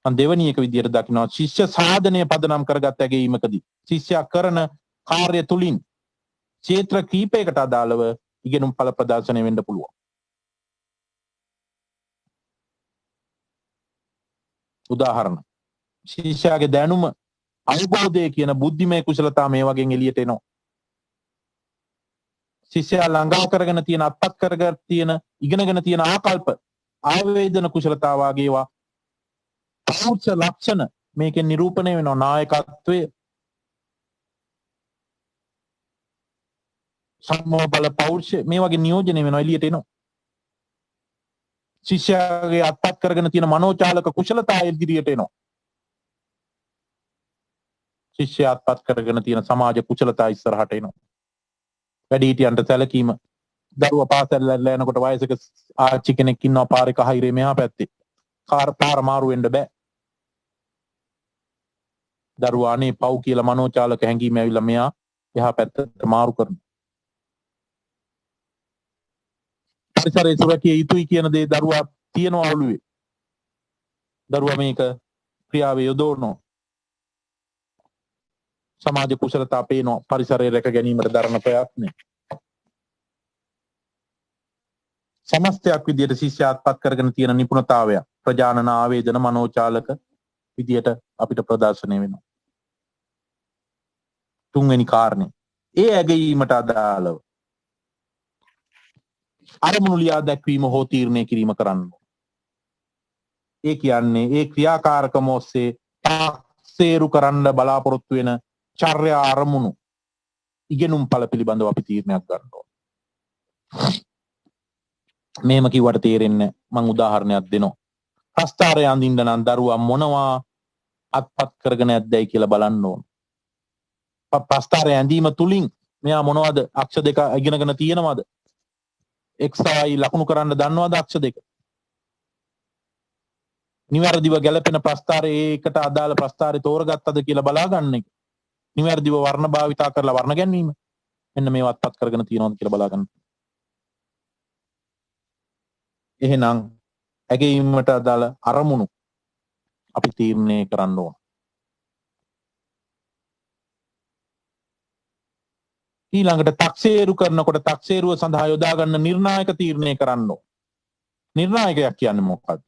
මම දෙවෙනි එක විදියට දකිනවා ශිෂ්‍ය සාධනය පදනම් කරගත් ඇගීමකදී ශිෂ්‍යයා කරන කාර්ය තුලින් ක්ෂේත්‍ර කීපයකට අදාළව ඉගෙනුම් ඵල ප්‍රදර්ශනය වෙන්න පුළුවන්. උදාහරණ ශිෂ්‍යයාගේ දැනුම අවබෝධය කියන බුද්ධිමය කුසලතා මේ වගේ එළියට එනවා. ශිෂ්‍යයා ළඟා කරගෙන තියෙන අත්පත් කරගෙන තියෙන ඉගෙනගෙන තියෙන ආකල්ප ආවේදන කුසලතා වගේ ඒවා පෞරුෂ ලක්ෂණ මේකෙන් නිරූපණය වෙනවා. නායකත්වය, සම්මෝබල පෞරුෂය මේ වගේ නියෝජනය වෙනවා, එළියට එනවා. ශිෂ්‍යයාගේ අත්පත් කරගෙන තියෙන මනෝචාලක කුසලතා ඉදිරියට එනවා. ශිෂ්‍යයා අත්පත් කරගෙන තියෙන සමාජ කුසලතා ඉස්සරහට එනවා. වැඩිහිටියන්ට සැලකීම. දරුවා පාසල් යනකොට වයසක ආච්චි කෙනෙක් ඉන්නවා පාරේ කහිරේ මෙහා පැත්තේ. පාර මාරු වෙන්න බෑ. දරුවා අනේ පව් කියලා මනෝචාලක හැඟීම ඇවිල්ලා මෙයා එහා පැත්තට මාරු කරනවා. පරිසරයේ සුරකිය යුතුයි කියන දේ දරුවා තියනවා ඔළුවේ. දරුවා මේක ක්‍රියාවේ යොදවනවා. සමාජ කුසලතා පේනවා පරිසරය රැක ගැනීමට දරන ප්‍රයත්නය. සමස්තයක් විදියට ශිෂ්‍යාත්පත් කරගෙන තියෙන නිපුණතාවය ප්‍රජානන ආවේදන මනෝචාලක විදියට අපිට ප්‍රදර්ශනය වෙනවා. තුන්වෙනි කාරණේ ඒ ඇගීමට අදාළව අරමුණු ලියා දැක්වීම හෝ තීරණය කිරීම කරන්න. ඒ කියන්නේ ඒ ක්‍රියාකාරකම ඔස්සේ තාක්සේරු කරන්න බලාපොරොත්තු වෙන චර්යා අරමුණු ඉගෙනුම් ඵල පිළිබඳව අපි තීරණයක් ගන්න ඕන. මේම කිව්වට තේරෙන්නේ මම උදාහරණයක් දෙනවා. ප්‍රස්තාරය අඳින්න නම් දරුවා මොනවා අත්පත් කරගෙන ඇද්දයි කියලා බලන්න ඕන. ප්‍රස්තාරය ඇඳීම තුලින් මෙයා මොනවද අක්ෂ දෙක ඉගෙනගෙන තියෙනවද? XY ලකුණු කරන්න දන්නවද අක්ෂ දෙක? නිවැරදිව ගැලපෙන ප්‍රස්තාරයේ ඒකට අදාළ ප්‍රස්තාරය තෝරගත්තද කියලා බලා ගන්න එක. නිවැරදිව වර්ණ භාවිතා කරලා වර්ණ ගැනීම. මෙන්න මේවත් අත්පත් කරගෙන තියෙනවද කියලා බලා ගන්න. එහෙනම් ඇගීමට අදාළ අරමුණු අපි තීරණය කරන්න ඕන. ඊළඟට තක්සේරු කරනකොට තක්සේරුව සඳහා යොදා ගන්න නිර්ණායක තීරණය කරන්න ඕන. නිර්ණායකයක් කියන්නේ මොකක්ද?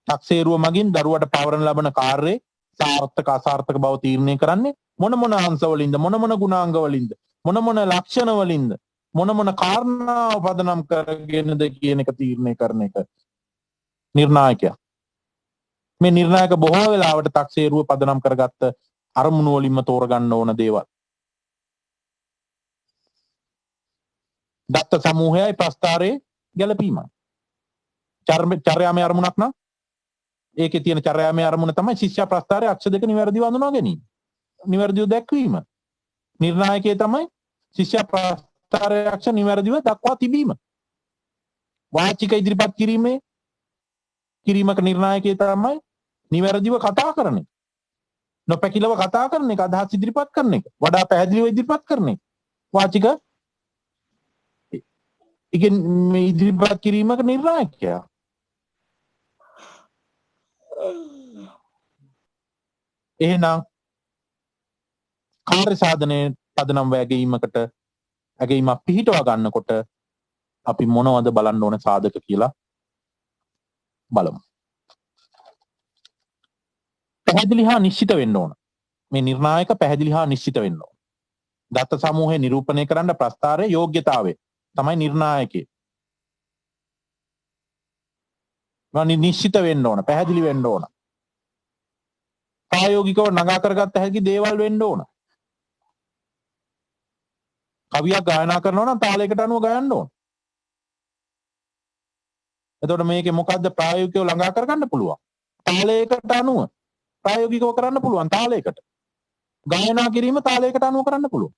තක්සේරුව මගින් දරුවට පවරන ලබන කාර්යයේ සාර්ථක අසාර්ථක බව තීරණය කරන්නේ මොන අංශ වලින්ද මොන ගුණාංග වලින්ද මොන ලක්ෂණ වලින්ද මොන කාරණා පදනම් කරගෙනද කියන එක තීරණය කරන එක නිර්ණායකයා. මේ නිර්ණායක බොහෝ වෙලාවට තක්සේරුව පදනම් කරගත්ත අරමුණු වලින්ම තෝරගන්න ඕන දේවල්. දත්ත සමූහයයි ප්‍රස්ථාරයේ ගැලපීමයි. චර්යාමය අරමුණක් නම් ඒකේ තියෙන චර්යාමය අරමුණ තමයි ශිෂ්‍ය ප්‍රස්ථාරයේ අක්ෂ දෙක නිවැරදිව හඳුනා ගැනීම. නිවැරදිව දැක්වීම. නිර්ණායකයේ තමයි ශිෂ්‍ය ප්‍රස්ථාරයේ අක්ෂ නිවැරදිව දක්වා තිබීම. වාචික ඉදිරිපත් කිරීමක නිර්ණායකයේ තමයි නිවැරදිව කතා කරන එක. නොපැකිලව කතා කරන එක, අදහස් ඉදිරිපත් කරන එක, වඩා පැහැදිලිව ඉදිරිපත් කරන එක. වාචික ඉදිරිපත් කිරීමක නිර්ණායකයා. එහෙනම් කාර්ය සාධනයේ පදනම් වැගීමකට ඇගීමක් පිහිටවා ගන්නකොට අපි මොනවද බලන්න ඕන සාධක කියලා බලමු. පැහැදිලි හා නිශ්චිත වෙන්න ඕන. මේ නිර්ණායක පැහැදිලි හා නිශ්චිත වෙන්න ඕන. දත්ත සමූහය නිරූපණය කරන්න ප්‍රස්ථාරයේ යෝග්‍යතාවය තමයි නිර්ණායකය. නිශ්චිත වෙන්න ඕන, පැහැදිලි වෙන්න ඕන. ප්‍රායෝගිකව නගා කරගත්ත හැකි දේවල් වෙන්න ඕන. කවියක් ගායනා කරනවා නම් තාලයකට අනුව ගයන්න ඕන. එතකොට මේකේ මොකද්ද ප්‍රායෝගිකව ළඟා කරගන්න පුළුවන්? තාලයකට අනුව ප්‍රායෝගිකව කරන්න පුළුවන් තාලයකට. ගායනා කිරීම තාලයකට අනුව කරන්න පුළුවන්.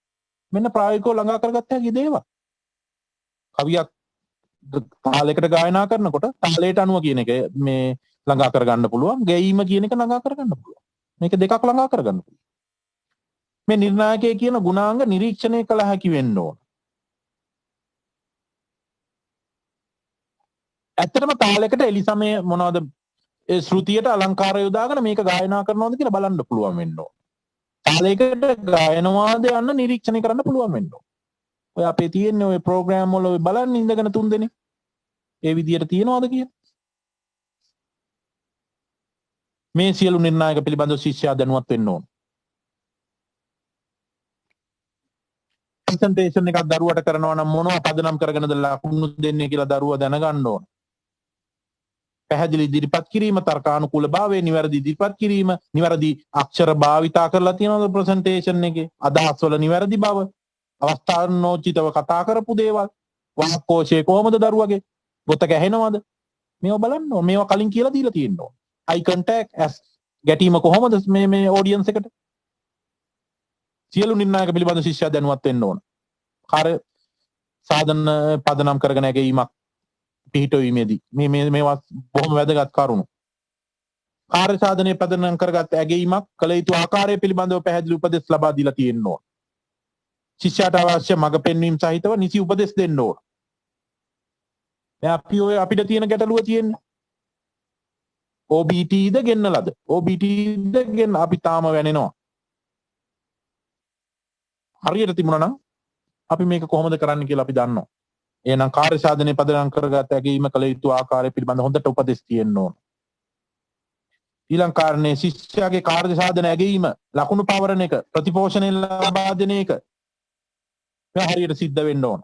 මෙන්න ප්‍රායෝගිකව ළඟා කරගත්ත හැකි දේවල්. කවියක් තාලයකට ගායනා කරනකොට තාලයට අනුව කියන එක මේ ළඟා කරගන්න පුළුවන්. ගැයීම කියන එක ළඟා කරගන්න පුළුවන්. මේක දෙකක් ළඟා කරගන්න පුළුවන්. මේ නිර්ණායකයේ කියන ගුණාංග නිරීක්ෂණය කළ හැකි වෙන්න ඕන. ඇත්තටම තාලයකට එලි සමය මොනවද ඒ ශ්‍රුතියට අලංකාර යොදාගෙන මේක ගායනා කරනවද කියලා බලන්න පුළුවන් වෙන්න ඕන. තාලයකට ගායනවාද යන්න නිරීක්ෂණය කරන්න පුළුවන් වෙන්න ඕන. ඔය අපේ තියෙන ඔය ප්‍රෝග්‍රෑම් වල ඔය බලන්න ඉඳගෙන 3 දෙනෙක් ඒ විදියට තියනවාද කියලා. මේ සියලු නිර්ණායක පිළිබඳව ශිෂ්‍යයා දැනුවත් වෙන්න ඕන. ප්‍රසන්ටේෂන් එකක් දරුවට කරනවා නම් මොනවා පදනම් කරගෙනද ලකුණු දෙන්නේ කියලා දරුවා දැනගන්න ඕන. පැහැදිලි ඉදිරිපත් කිරීම, තර්කානුකූලභාවය, නිවැරදි ඉදිරිපත් කිරීම, නිවැරදි අක්ෂර භාවිතා කරලා තියෙනවද ප්‍රසන්ටේෂන් එකේ, අදහස් වල නිවැරදි බව, අවස්ථානෝචිතව කතා කරපු දේවල්, වාක්කෝෂය කොහොමද දරුවගේ, පොත ගැහෙනවද, මේවා බලන්න ඕන. මේවා කලින් කියලා දීලා තියෙන්න ඕන. අයි කන්ටැක්ට් ඇස් ගැටීම කොහොමද මේ ඔඩියන්ස් එකට. සියලු නිර්ණායක පිළිබඳ ශිෂ්‍යයා දැනුවත් වෙන්න ඕන. කාර්ය සාධන පදනම් කරගෙන ඇගීමක් පිහිටවීමේදී මේවා බොහොම වැදගත් කරුණු. කාර්ය සාධනයේ පදනම් කරගත් ඇගීමක් කළ යුතු ආකාරය පිළිබඳව පැහැදිලි උපදෙස් ලබා දීලා තියෙන්න ඕන. ශිෂ්‍යයාට අවශ්‍ය මඟ පෙන්වීම සහිතව නිසි උපදෙස් දෙන්න ඕන. දැන් අපිට තියෙන ගැටලුව තියෙන්නේ OBT ද ගෙන්නලද? OBT ද ගෙන්න අපි තාම වැනෙනවා. හරියට තිබුණා නම් අපි මේක කොහොමද කරන්න කියලා අපි දන්නවා. එහෙනම් කාර්ය සාධනයේ පදනම් කරගත ඇගීම කළ යුතු ආකාරය පිළිබඳ හොඳට උපදෙස් තියෙන්න ඕන. ඊළඟ කාරණේ ශිෂ්‍යයාගේ කාර්ය සාධන ඇගීම ලකුණු පවරන එක, ප්‍රතිපෝෂණය ලබා දෙන එක හරියට සිද්ධ වෙන්න ඕන.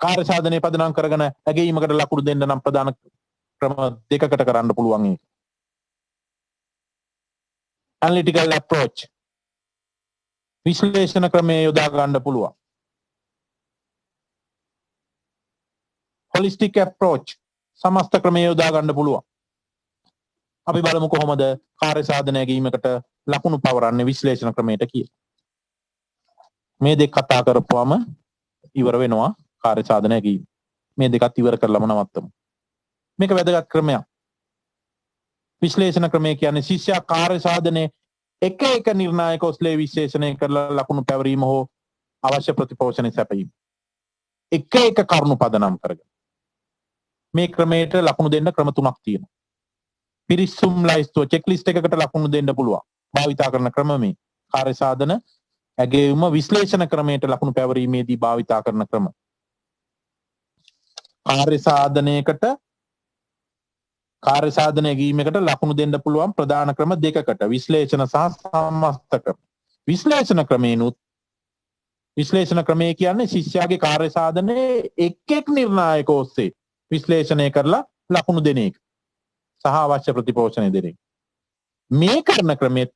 කාර්ය සාධනයේ පදනම් කරගෙන ඇගීමකට ලකුණු දෙන්න නම් ප්‍රධාන ක්‍රම දෙකකට කරන්න පුළුවන් ඒක. Analytical approach විශ්ලේෂණ ක්‍රමය යොදා ගන්න පුළුවන්. Holistic approach සමස්ත ක්‍රමය යොදා ගන්න පුළුවන්. අපි බලමු කොහොමද කාර්ය සාධන ඇගීමකට ලකුණු පවරන්නේ විශ්ලේෂණ ක්‍රමයට කියලා. මේ දෙක කතා කරපුවම ඉවර වෙනවා කාර්ය සාධන ඇගීම. මේ දෙකත් ඉවර කරලම නවත්තමු. මේක වැදගත් ක්‍රමයක්. විශ්ලේෂණ ක්‍රමය කියන්නේ ශිෂ්‍යයා කාර්ය සාධනයේ එක එක නිර්ණායක ඔස්සේ විශ්ලේෂණය කරලා ලකුණු පැවරීම හෝ අවශ්‍ය ප්‍රතිපෝෂණය සැපයීම. එක එක කරුණු පදනම් කරගෙන මේ ක්‍රමයට ලකුණු දෙන්න ක්‍රම 3ක් තියෙනවා. පිරිසුම් ලයිස්තුව චෙක්ලිස්ට් එකකට ලකුණු දෙන්න පුළුවන්. භාවිතා කරන ක්‍රම මේ කාර්ය සාධන ඇගයීම විශ්ලේෂණ ක්‍රමයට ලකුණු පැවරීමේදී භාවිතා කරන ක්‍රම. කාර්ය සාධනයකට කාර්ය සාධනය ගීමකට ලකුණු දෙන්න පුළුවන් ප්‍රධාන ක්‍රම දෙකකට විශ්ලේෂණ සහ සමස්ත ක්‍රම. විශ්ලේෂණ ක්‍රමය කියන්නේ ශිෂ්‍යයාගේ කාර්ය සාධනයේ එක් නිර්ණායක ඔස්සේ විශ්ලේෂණය කරලා ලකුණු දෙන එක සහ අවශ්‍ය ප්‍රතිපෝෂණය දෙන එක. මේ කරන ක්‍රමෙත්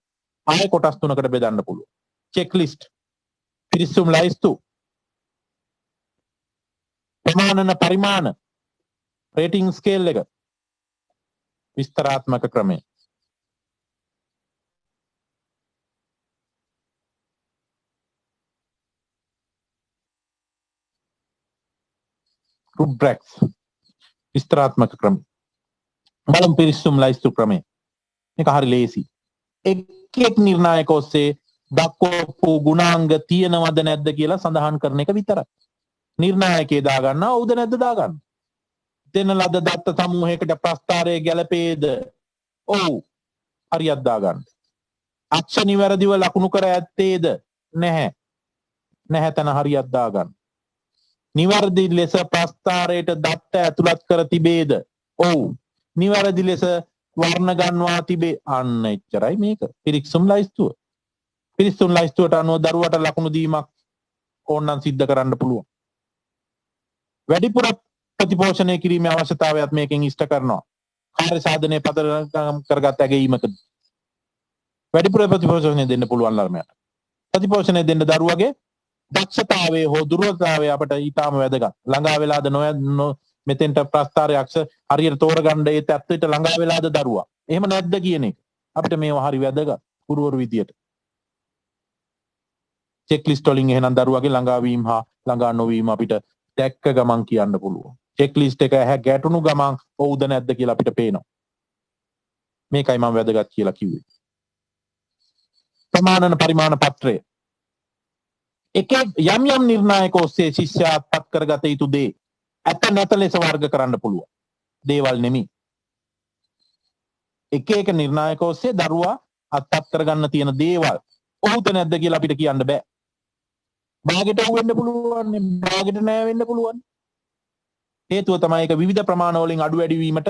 ආය කොටස් තුනකට බෙදන්න පුළුවන්. චෙක්ලිස්ට්, පිරිසුම් ලයිස්තු, ප්‍රමාණන පරිමාණ, රේටිංగ్ ස්කේල් එක, විස්තරාත්මක ක්‍රමය. රුබ්‍රැක්ස්, විස්තරාත්මක ක්‍රමය. බලමු පිරිසුම් ලයිස්තු ක්‍රමය. මේක හරි ලේසි. එක් නිර්ණායක ඔස්සේ දක්වපු ගුණාංග තියෙනවද නැද්ද කියලා සඳහන් කරන එක විතරයි. නිර්ණායකයේ දාගන්න ඕද නැද්ද දාගන්න. දෙන ලද දත්ත සමූහයකට ප්‍රස්ථාරය ගැලපේද? ඔව්. හරියට දාගන්න. අක්ෂ නිවැරදිව ලකුණු කර ඇත්තේද? නැහැ. නැහැ තැන හරියට දාගන්න. නිවැරදි ලෙස ප්‍රස්ථාරයට දත්ත ඇතුළත් කර තිබේද? ඔව්. නිවැරදි ලෙස වර්ණ ගන්වා තිබේ. අන්න එච්චරයි මේක. පිරික්සුම් ලයිස්තුව. පිරික්සුම් ලයිස්තුවට අනුව දරුවට ලකුණු දීමක් ඕනනම් සිද්ධ කරන්න පුළුවන්. වැඩිපුර ප්‍රතිපෝෂණය කිරීමේ අවශ්‍යතාවයත් මේකෙන් ඉෂ්ට කරනවා. කාර්ය සාධනයේ පදනම් කරගත් ඇගීමකදී වැඩිපුර ප්‍රතිපෝෂණය දෙන්න පුළුවන් ළමයාට. ප්‍රතිපෝෂණය දෙන්න දරුවගේ දක්ෂතාවයේ හෝ දුර්වලතාවය අපට ඊටාම වැදගත්. ළඟා වෙලාද මෙතෙන්ට ප්‍රස්ථාරය අක්ෂ හරියට තෝරගන්න ඒ තත්ත්වයට ළඟා වෙලාද දරුවා. එහෙම නැද්ද කියන එක අපිට මේවා හරි වැදගත් ගුරුවරු විදියට. චෙක්ලිස්ට් වලින් එහෙනම් දරුවගේ ළඟාවීම හා ළඟා නොවීම අපිට දැක්ක ගමන් කියන්න පුළුවන්. චෙක්ලිස්ට් එක ඇහැ ගැටුණු ගමන් ඔව්ද නැද්ද කියලා අපිට පේනවා. මේකයි මම වැදගත් කියලා කිව්වේ. ප්‍රමාණන පරිමාණ පත්‍රය. යම් නිර්ණායක ඔස්සේ ශිෂ්‍යයා පත් කරගත යුතු දේ ඇත නැත ලෙස වර්ග කරන්න පුළුවන්. දේවල් නෙමෙයි. එක නිර්ණායක ඔස්සේ දරුවා අත්පත් කරගන්න තියෙන දේවල් ඔහුද නැද්ද කියලා අපිට කියන්න බෑ. භාගයට ඔහු වෙන්න පුළුවන්, භාගයට නෑ වෙන්න පුළුවන්. හේතුව තමයි ඒක විවිධ ප්‍රමාණ වලින් අඩු වැඩි වීමට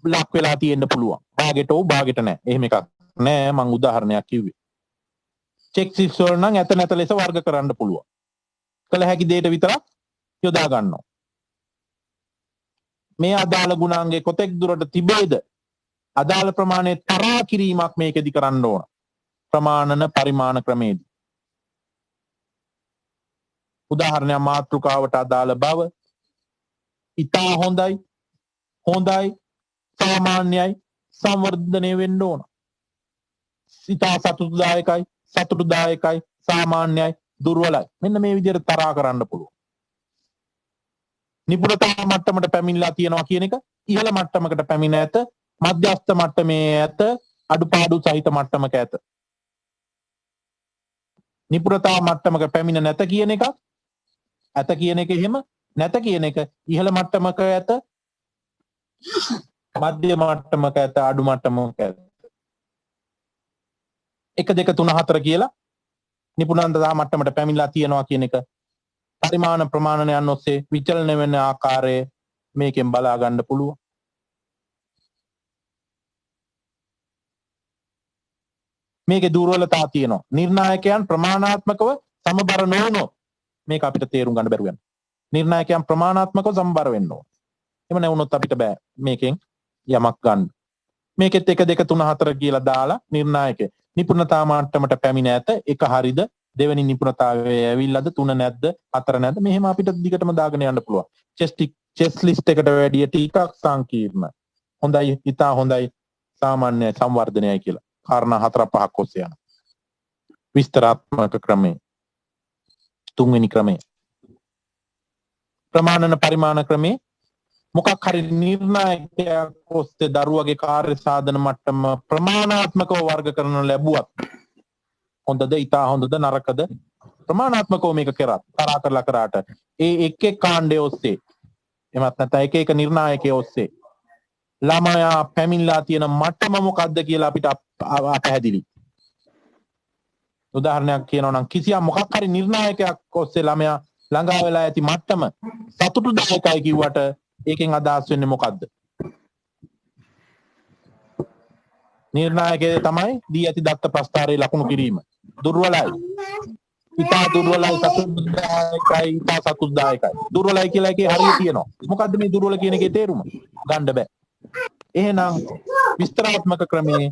ලක් වෙලා තියෙන්න පුළුවන්. භාගයට ඔව් භාගයට නෑ. එහෙම එකක් නෑ. මම උදාහරණයක් කිව්වේ. චෙක් ලිස්ට් වල නම් ඇත නැත ලෙස වර්ග කරන්න පුළුවන්. කළ හැකි දෙයට විතරක් යොදා ගන්නවා. මේ අදාළ ගුණාංගයේ කොතෙක් දුරට තිබේද? අදාළ ප්‍රමාණය තරහා කිරීමක් මේකෙදි කරන්න ඕන. ප්‍රමාණන පරිමාණ ක්‍රමයේදී. උදාහරණයක් මාතෘකාවට අදාළ බව, ඉතා හොඳයි, හොඳයි, සාමාන්‍යයි, සංවර්ධනය වෙන්න ඕන. ඉතා සතුටුදායකයි, සතුටුදායකයි, සාමාන්‍යයි, දුර්වලයි. මෙන්න මේ විදිහට තරහා කරන්න පුළුවන්. නිපුණතා මට්ටමට පැමිණලා තියෙනවා කියන එක ඉහළ මට්ටමකට පැමිණ ඇත, මධ්‍යස්ථ මට්ටමේ ඇත, අඩුපාඩු සහිත මට්ටමක ඇත. නිපුණතා මට්ටමක පැමිණ නැත කියන එක, ඇත කියන එක එහෙම, නැත කියන එක ඉහළ මට්ටමක ඇත, මධ්‍ය මට්ටමක ඇත, අඩු මට්ටමක ඇත. 1 2 3 4 කියලා නිපුණතා මට්ටමට පැමිණලා තියෙනවා කියන එක පරිමාණ ප්‍රමාණයන් ඔස්සේ විචලන වෙන ආකාරය මේකෙන් බලා ගන්න පුළුවන්. මේකේ දුර්වලතා තියෙනවා. නිර්ණායකයන් ප්‍රමාණාත්මකව සමබර නොවුනොත් මේක අපිට තේරුම් ගන්න බැරුව යනවා. නිර්ණායකයන් ප්‍රමාණාත්මකව සමබර වෙන්න ඕන. එහෙම නැවුනොත් අපිට බෑ මේකෙන් යමක් ගන්න. මේකෙත් 1 2 3 4 කියලා දාලා නිර්ණායක නිපුණතා මට්ටමට පැමිණ ඇත. එක හරිද? දෙවෙනි නිපුණතාවයේ ඇවිල්ලාද? 3 නැද්ද? 4 නැද්ද? මෙහෙම අපිට දිගටම දාගෙන යන්න පුළුවන්. චෙස් ලිස්ට් එකට වැඩිය ටිකක් සංකීර්ණ. හොඳයි, ඉතා හොඳයි, සාමාන්‍යයි, සංවර්ධනයයි කියලා. කාරණා 4 5ක් ඔස්සේ යනවා. විස්තරාත්මක ක්‍රමය. 3 වෙනි ක්‍රමය. ප්‍රමාණන පරිමාණ ක්‍රමේ මොකක් හරි නිර්ණායකයක් ඔස්සේ දරුවගේ කාර්ය සාධන මට්ටම ප්‍රමාණාත්මකව වර්ග කරන ලැබුවත් හොඳද, ඉතා හොඳද, නරකද, ප්‍රමාණාත්මකව මේක කරත් තරහා කරලා කරාට ඒ එක් කාණ්ඩය ඔස්සේ එමත් නැත්නම් එක නිර්ණායකයේ ඔස්සේ ළමයා පැමිණලා තියෙන මට්ටම මොකක්ද කියලා අපිට පැහැදිලි. උදාහරණයක් කියනවා නම් කිසියම් මොකක් හරි නිර්ණායකයක් ඔස්සේ ළමයා ළඟා වෙලා ඇති මට්ටම සතුටුදායකයි කිව්වට ඒකෙන් අදහස් වෙන්නේ මොකද්ද? නිර්ණායකය තමයි දී ඇති දත්ත ප්‍රස්ථාරයේ ලකුණු කිරීම. දුර්වලයි. ඉතා දුර්වලයි, සතුටුදායකයි, ඉතා සතුටුදායකයි. දුර්වලයි කියලා එකේ හරිය තියෙනවා. මොකද්ද මේ දුර්වල කියන එකේ තේරුම? ගන්න බෑ. එහෙනම් විස්තරාත්මක ක්‍රමයේ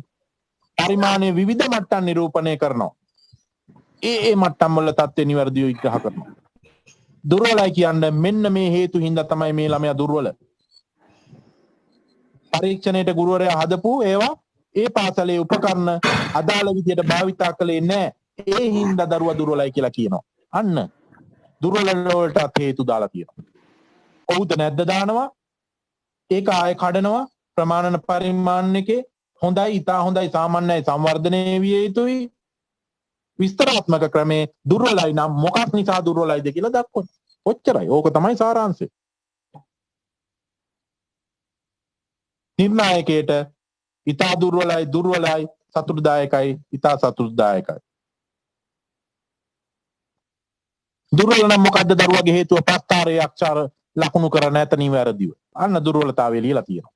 පරිමාණයේ විවිධ මට්ටම් නිරූපණය කරනවා. ඒ මට්ටම් වල தත්ත්ව නිවැරදිව විග්‍රහ කරනවා. දුර්වලයි කියන්නේ මෙන්න මේ හේතු හින්දා තමයි මේ ළමයා දුර්වල. පරීක්ෂණයට ගුරුවරයා හදපු ඒවා ඒ පාසලේ උපකරණ අදාළ විදියට භාවිතා කළේ නැහැ. ඒ හින්දා දරුවා දුර්වලයි කියලා කියනවා. අන්න දුර්වල වලටත් හේතු දාලා තියෙනවා. ඔව්ද නැද්ද දානවා. ඒක ආයෙ කඩනවා. ප්‍රමාණන පරිමාණ එකේ හොඳයි, ඉතා හොඳයි, සාමාන්‍යයි, සංවර්ධනය විය යුතුයි. විස්තරාත්මක ක්‍රමේ දුර්වලයි නම් මොකක් නිසා දුර්වලයිද කියලා දක්වන්න. ඔච්චරයි. ඕක තමයි සාරාංශය. නිර්ණායකයට ඉතා දුර්වලයි, සතුටුදායකයි, ඉතා සතුටුදායකයි. දුර්වල නම් මොකද්ද දරුවගේ හේතුව? ප්‍රස්ථාරයේ අක්ෂර ලකුණු කර නැත නිවැරදිව. අන්න දුර්වලතාවය ලියලා තියෙනවා.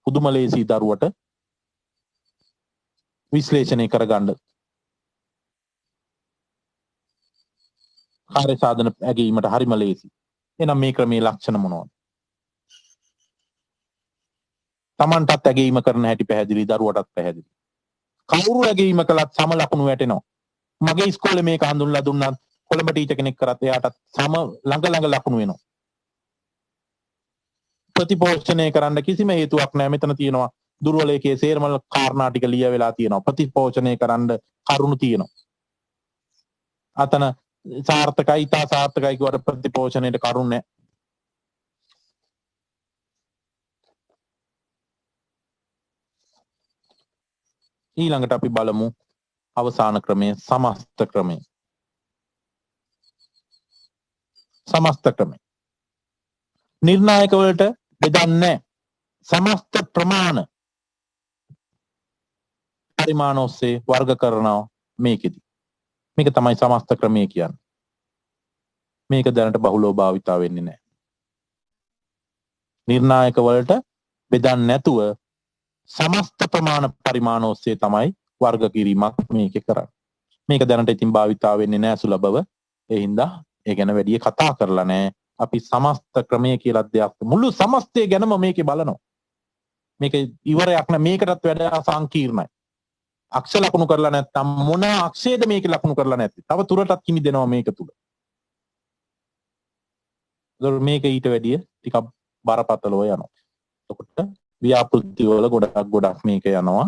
පුදුම ලේසි දරුවට විශ්ලේෂණය කරගන්න. කාර්ය සාධන ඇගීමට හරිම ලේසි. එහෙනම් මේ ක්‍රමයේ ලක්ෂණ මොනවද? Tamanටත් ඇගීම කරන හැටි පැහැදිලි, දරුවටත් පැහැදිලි. කවුරු ඇගීම කළත් සම ලකුණු වැටෙනවා. මගේ ඉස්කෝලේ මේක හඳුන්ලා දුන්නත් කොළඹ ටීචර් කෙනෙක් කරත් එයාටත් සම ළඟ ලකුණු වෙනවා. ප්‍රතිපෝෂණය කරන්න කිසිම හේතුවක් නැහැ. මෙතන තියෙනවා දුර්වලයේ සේරම කාරණා ටික ලිය වෙලා තියෙනවා. ප්‍රතිපෝෂණය කරන්න කරුණු තියෙනවා. අතන සාර්ථකයි, ඉතා සාර්ථකයි කියවට ප්‍රතිපෝෂණයට කරුණ නැහැ. ඊළඟට අපි බලමු අවසාන ක්‍රමය, සමස්ත ක්‍රමය. සමස්ත ක්‍රමය නිර්ණායක වලට බෙදන්නේ සමස්ත ප්‍රමාණ පරිමාණ ඔස්සේ වර්ග කරනවා මේකෙදි. මේක තමයි සමස්ත ක්‍රමය කියන්නේ. මේක දැනට බහුලව භාවිතා වෙන්නේ නැහැ. නිර්ණායක වලට බෙදන්නේ නැතුව සමස්ත ප්‍රමාණ පරිමාණ ඔස්සේ තමයි වර්ග කිරීමක් මේකේ කරන්නේ. මේක දැනට ඉතින් භාවිතා වෙන්නේ නැහැ සුලභව. ඒ හින්දා ඒ ගැන වැඩි කතා කරලා නැහැ. අපි සමස්ත ක්‍රමය කියලා දෙයක් මුළු සමස්තය ගැනම මේකේ බලනවා. මේක ඉවරයක් නෑ. මේකටත් වඩා සංකීර්ණයි. අක්ෂර ලකුණු කරලා නැත්නම් මොන අක්ෂයේද මේක ලකුණු කරලා නැත්තේ? තව තුරටත් කිමි දෙනවා මේක තුල. ඒතර මේක ඊට වැඩිය ටිකක් බරපතලව යනවා. එතකොට ව්‍යාපෘති වල ගොඩක් මේක යනවා.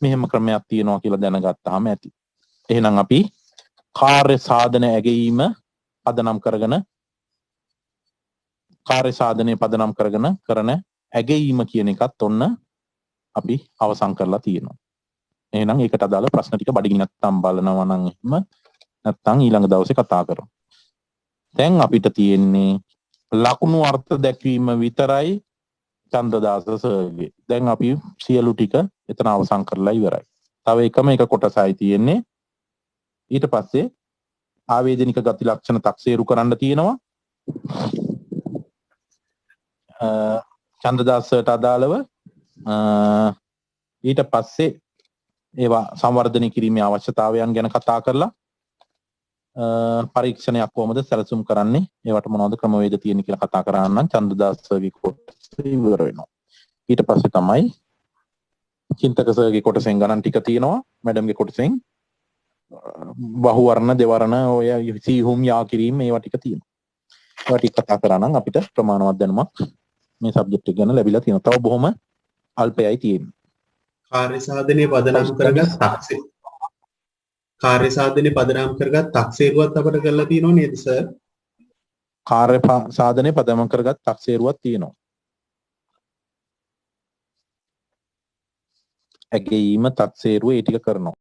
මෙහෙම ක්‍රමයක් තියෙනවා කියලා දැනගත්තාම ඇති. එහෙනම් අපි කාර්ය සාධන ඇගීම පදනම් කරගෙන කාර්ය සාධනයේ පදනම් කරගෙන කරන ඇගීම කියන එකත් ඔන්න අපි අවසන් කරලා තියෙනවා. එහෙනම් ඒකට අදාළ ප්‍රශ්න ටික බඩගිනි නැත්තම් බලනවා නම් එහෙම නැත්තම් ඊළඟ දවසේ කතා කරමු. දැන් අපිට තියෙන්නේ ලකුණු අර්ථ දැක්වීම විතරයි චන්ද්‍රදාස සර්ගේ. දැන් අපි සියලු ටික එතන අවසන් කරලා ඉවරයි. තව එකම එක කොටසයි තියෙන්නේ. ඊට පස්සේ ආවේදනික ගති ලක්ෂණ තක්සේරු කරන්න තියෙනවා. චන්ද්‍රදාසට අදාළව ඊට පස්සේ ඒවා සංවර්ධනය කිරීමේ අවශ්‍යතාවයන් ගැන කතා කරලා පරීක්ෂණයක් කොහොමද සැලසුම් කරන්නේ, ඒවට මොනවද ක්‍රමවේද තියෙන කියලා කතා කරා නම් චන්ද්‍රදාසගේ කොටස ඉවර වෙනවා. ඊට පස්සේ තමයි චින්තක සර්ගේ කොටසෙන් ගණන් ටික තියෙනවා. මැඩම්ගේ කොටසෙන් බහුවර්ණ දෙවර්ණ ඔය සීහුම් යා කිරීම ඒවා ටික තියෙනවා. ඒවා ටික කතා කරා නම් අපිට ප්‍රමාණවත් දැනුමක් මේ සබ්ජෙක්ට් එක ගැන ලැබිලා තියෙනවා. තව බොහොම අල්පයයි තියෙන්නේ. කාර්ය සාධනයේ පදනම් කරගත් තාක්ෂේ. කාර්ය සාධනයේ පදනම් කරගත් තාක්ෂේරුවත් අපිට කරලා තියෙනව නේද සර්? කාර්ය සාධනයේ පදනම් කරගත් තාක්ෂේරුවක් තියෙනවා. ඇගීම තාක්ෂේරුව ඒ ටික කරනවා.